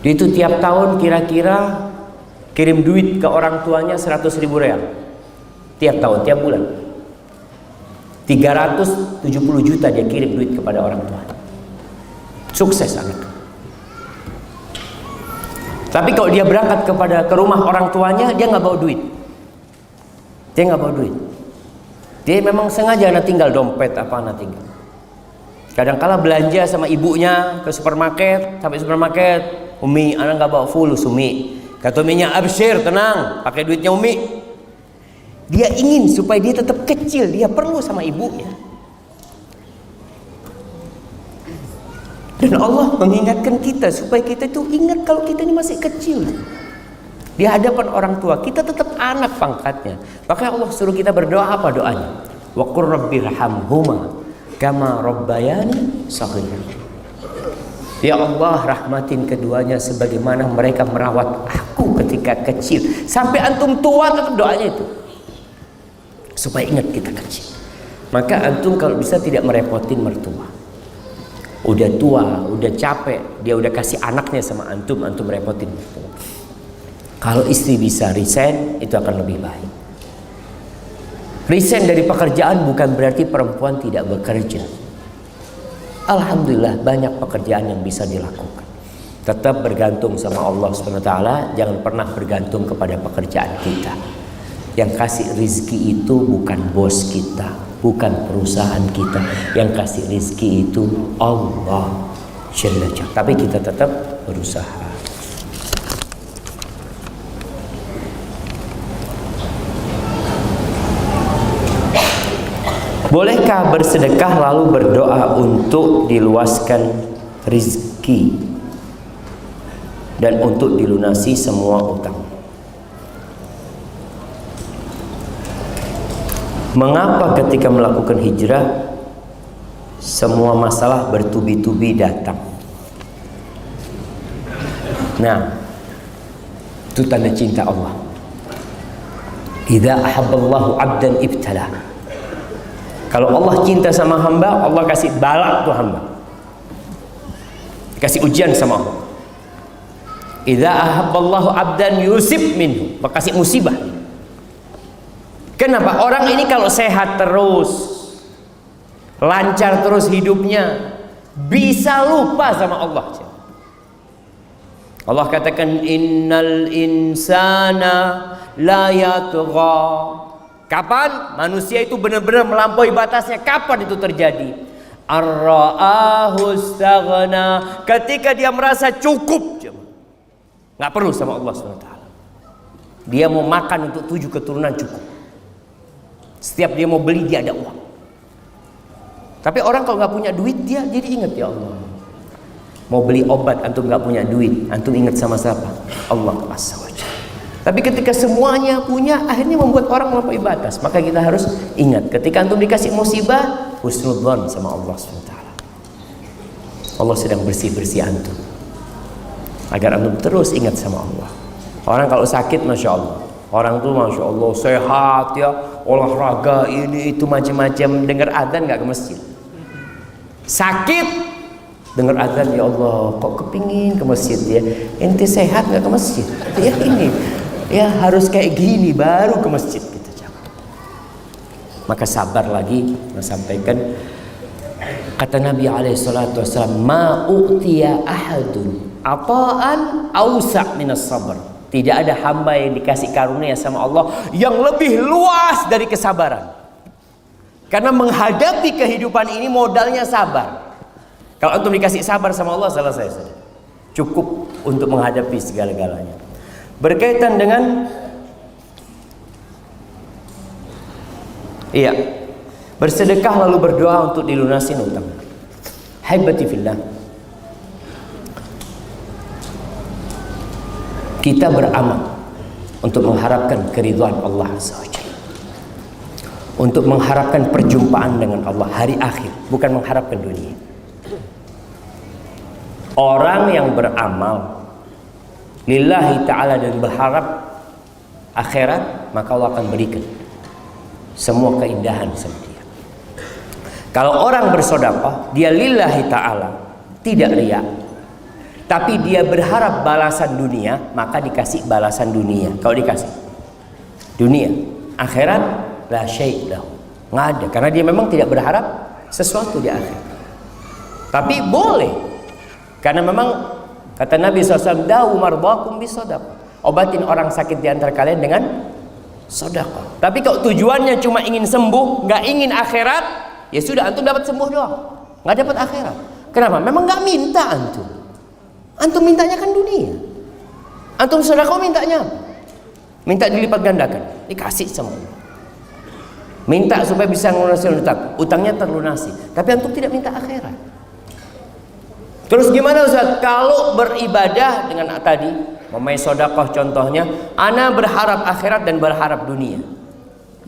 dia itu tiap tahun kira-kira kirim duit ke orang tuanya 100.000 real. Tiap tahun, tiap bulan 370 juta dia kirim duit kepada orang tuanya. Sukses anak. Tapi kalau dia berangkat ke rumah orang tuanya, dia nggak bawa duit. Dia nggak bawa duit. Dia memang sengaja anak tinggal dompet apa anak tinggal. Kadang-kala belanja sama ibunya ke supermarket, sampai supermarket, Umi, anak nggak bawa fulus Umi. Kata Uminya, absyir, tenang, pakai duitnya Umi. Dia ingin supaya dia tetap kecil, dia perlu sama ibunya. Dan Allah mengingatkan kita supaya kita itu ingat kalau kita ini masih kecil. Di hadapan orang tua, kita tetap anak pangkatnya. Makanya Allah suruh kita berdoa apa doanya? Wa qur rabbirhamhuma kama rabbayani shaghira. Ya Allah, rahmatin keduanya sebagaimana mereka merawat aku ketika kecil. Sampai antum tua tetap doanya itu. Supaya ingat kita kecil. Maka antum kalau bisa tidak merepotin mertua. Udah tua, udah capek, dia udah kasih anaknya sama antum, antum repotin mertua. Kalau istri bisa resign, itu akan lebih baik. Resign dari pekerjaan bukan berarti perempuan tidak bekerja. Alhamdulillah banyak pekerjaan yang bisa dilakukan. Tetap bergantung sama Allah SWT, jangan pernah bergantung kepada pekerjaan kita. Yang kasih rizki itu bukan bos kita, bukan perusahaan kita. Yang kasih rizki itu Allah Jalla Jalla. Tapi kita tetap berusaha. Bolehkah bersedekah lalu berdoa untuk diluaskan rizki dan untuk dilunasi semua utang? Mengapa ketika melakukan hijrah semua masalah bertubi-tubi datang? Nah, itu tanda cinta Allah. Idza ahabballahu 'abdan ibtala. Kalau Allah cinta sama hamba, Allah kasih balak tuh hamba, kasih ujian sama Allah. Idza ahabballahu 'abdan yusib minhu, kasih musibah. Kenapa? Orang ini kalau sehat terus, lancar terus hidupnya, bisa lupa sama Allah. Allah katakan innal insana la yatgha. Kapan manusia itu benar-benar melampaui batasnya? Kapan itu terjadi? Ar-ra'ahu istaghna, ketika dia merasa cukup, nggak perlu sama Allah SWT. Dia mau makan untuk 7 keturunan cukup. Setiap dia mau beli dia ada uang. Tapi orang kalau nggak punya duit dia jadi ingat, ya Allah. Mau beli obat antum nggak punya duit, antum ingat sama siapa? Allah SWT. Tapi ketika semuanya punya, akhirnya membuat orang melampaui batas. Maka kita harus ingat, ketika antum dikasih musibah, husnudzon sama Allah SWT. Allah sedang bersih-bersih antum, agar antum terus ingat sama Allah. Orang kalau sakit, Masya Allah, orang tuh Masya Allah sehat ya, olahraga ini itu macam-macam, dengar adzan nggak ke masjid. Sakit, dengar adzan, ya Allah kok kepingin ke masjid ya. Ente sehat nggak ke masjid? Ya ini, ya harus kayak gini baru ke masjid gitu. Maka sabar lagi, sampaikan kata Nabi SAW, ma u'tiya ahadun ata'an awsa' minas sabr. Tidak ada hamba yang dikasih karunia sama Allah yang lebih luas dari kesabaran. Karena menghadapi kehidupan ini modalnya sabar. Kalau antum dikasih sabar sama Allah, selesai saja. Cukup untuk menghadapi segala-galanya. Berkaitan dengan bersedekah lalu berdoa untuk dilunasi utang. Haibati fillah, kita beramal untuk mengharapkan keridhaan Allah SWT, untuk mengharapkan perjumpaan dengan Allah hari akhir, bukan mengharapkan dunia. Orang yang beramal lillahi ta'ala dan berharap akhirat, maka Allah akan berikan semua keindahan sama dia. Kalau orang bersedekah, dia lillahi ta'ala, tidak riya, tapi dia berharap balasan dunia, maka dikasih balasan dunia. Kalau dikasih dunia, akhirat la syai' lahu, nggak ada, karena dia memang tidak berharap sesuatu di akhirat. Tapi boleh, karena memang kata Nabi SAW, dawu mardakum bisadaqah, obatin orang sakit di antara kalian dengan sedekah. Tapi kalau tujuannya cuma ingin sembuh, nggak ingin akhirat, ya sudah, antum dapat sembuh doang, nggak dapat akhirat. Kenapa? Memang nggak minta antum. Antum mintanya kan dunia. Antum sedekah mintanya, minta dilipat gandakan, dikasih sama Allah. Minta supaya bisa melunasi utang, utangnya terlunasi. Tapi antum tidak minta akhirat. Terus gimana Ustaz? Kalau beribadah dengan tadi, memai sedekah contohnya, ana berharap akhirat dan berharap dunia.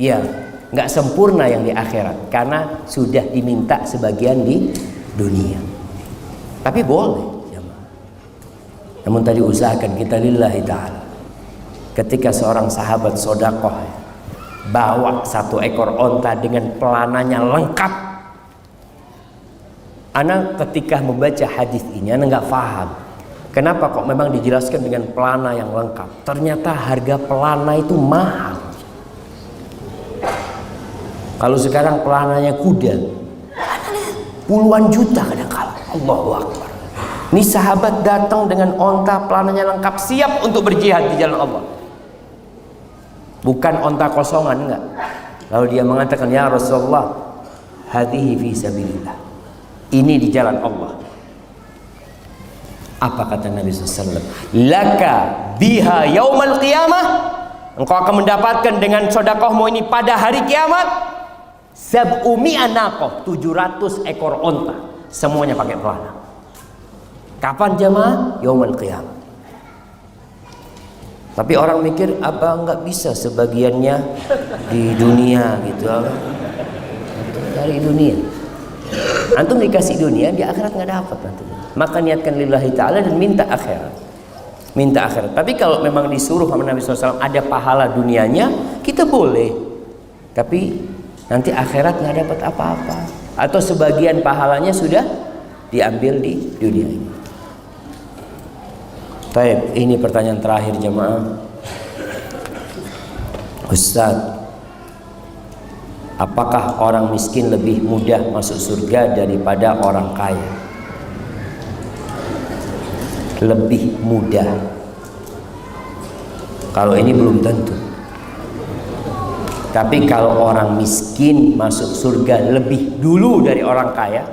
Ya, nggak sempurna yang di akhirat karena sudah diminta sebagian di dunia. Tapi boleh. Namun tadi usahakan kita lillahi ta'ala. Ketika seorang sahabat sedekah bawa 1 ekor onta dengan pelananya lengkap, ana ketika membaca hadis ini ana nggak paham kenapa kok memang dijelaskan dengan pelana yang lengkap. Ternyata harga pelana itu mahal. Kalau sekarang pelananya kuda puluhan juta kadang-kala. Allahu Akbar. Ini sahabat datang dengan onta pelananya lengkap, siap untuk berjihad di jalan Allah. Bukan onta kosongan, enggak. Lalu dia mengatakan, ya Rasulullah, hadhihi fi sabilillah, ini di jalan Allah. Apa kata Nabi SAW? Laka biha yaumal qiyamah, engkau akan mendapatkan dengan sedekahmu ini pada hari kiamat sab'umi'a naqah, 700 ekor onta, semuanya pakai pelana. Kapan jamaah? Yaumul qiyamah. Tapi orang mikir apa nggak bisa sebagiannya di dunia gitu, dari dunia. Antum dikasih dunia, di akhirat nggak dapat nanti. Maka niatkan lillahi ta'ala dan minta akhirat. Minta akhirat. Tapi kalau memang disuruh sama Nabi SAW ada pahala dunianya, kita boleh. Tapi nanti akhirat nggak dapat apa-apa. Atau sebagian pahalanya sudah diambil di dunia ini. Baik, ini pertanyaan terakhir jemaah. Ustaz, apakah orang miskin lebih mudah masuk surga daripada orang kaya? Lebih mudah. Kalau ini belum tentu. Tapi kalau orang miskin masuk surga lebih dulu dari orang kaya,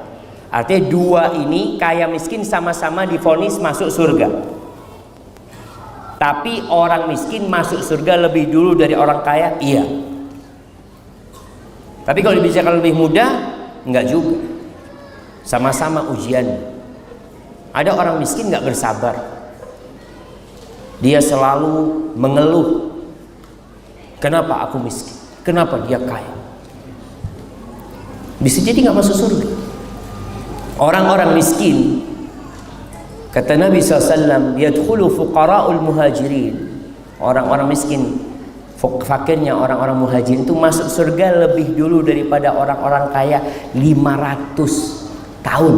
artinya dua ini, kaya miskin sama-sama divonis masuk surga. Tapi orang miskin masuk surga lebih dulu dari orang kaya, iya. Tapi kalau dibicarakan lebih mudah, enggak juga. Sama-sama ujian. Ada orang miskin enggak bersabar. Dia selalu mengeluh. Kenapa aku miskin? Kenapa dia kaya? Bisa jadi enggak masuk surga. Orang-orang miskin, kata Nabi SAW, yadkhulu fuqara'ul muhajirin. Orang-orang miskin, fakirnya orang-orang muhajirin itu masuk surga lebih dulu daripada orang-orang kaya 500 tahun.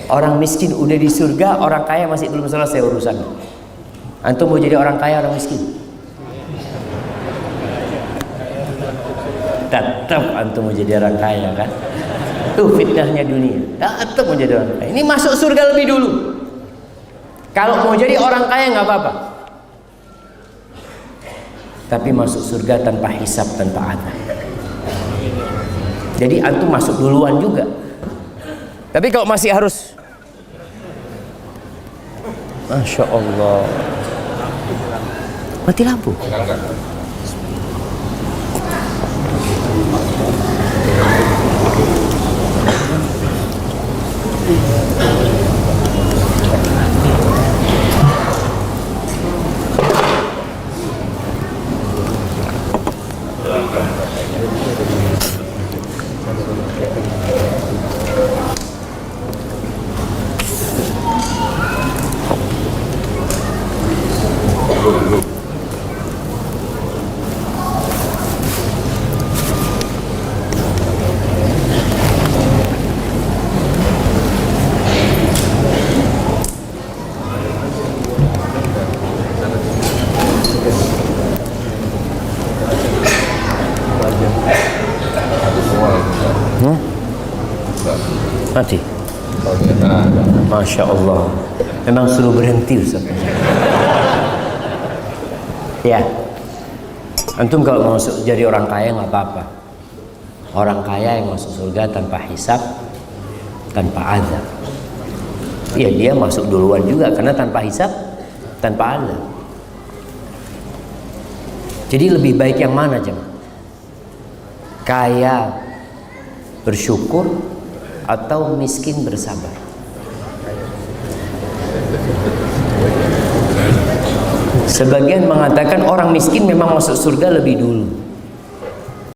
Orang miskin udah di surga, orang kaya masih belum selesai urusan. Antum mau jadi orang kaya, orang miskin? Tetap antum mau jadi orang kaya kan? Tuh fitnahnya dunia. Tetap mau jadi orang kaya. Ini masuk surga lebih dulu. Kalau mau jadi orang kaya nggak apa-apa. Tapi masuk surga tanpa hisab, tanpa adab. Jadi antum masuk duluan juga. Tapi kalau masih harus, Masya Allah, mati lampu. Mati. Masya Allah. Memang suruh berhenti Ustaz. Ya. Antum kalau mau masuk jadi orang kaya nggak apa-apa. Orang kaya yang masuk surga tanpa hisab, tanpa azab. Iya, dia masuk duluan juga karena tanpa hisab, tanpa azab. Jadi lebih baik yang mana jemaah? Kaya bersyukur atau miskin bersabar? Sebagian mengatakan orang miskin memang masuk surga lebih dulu.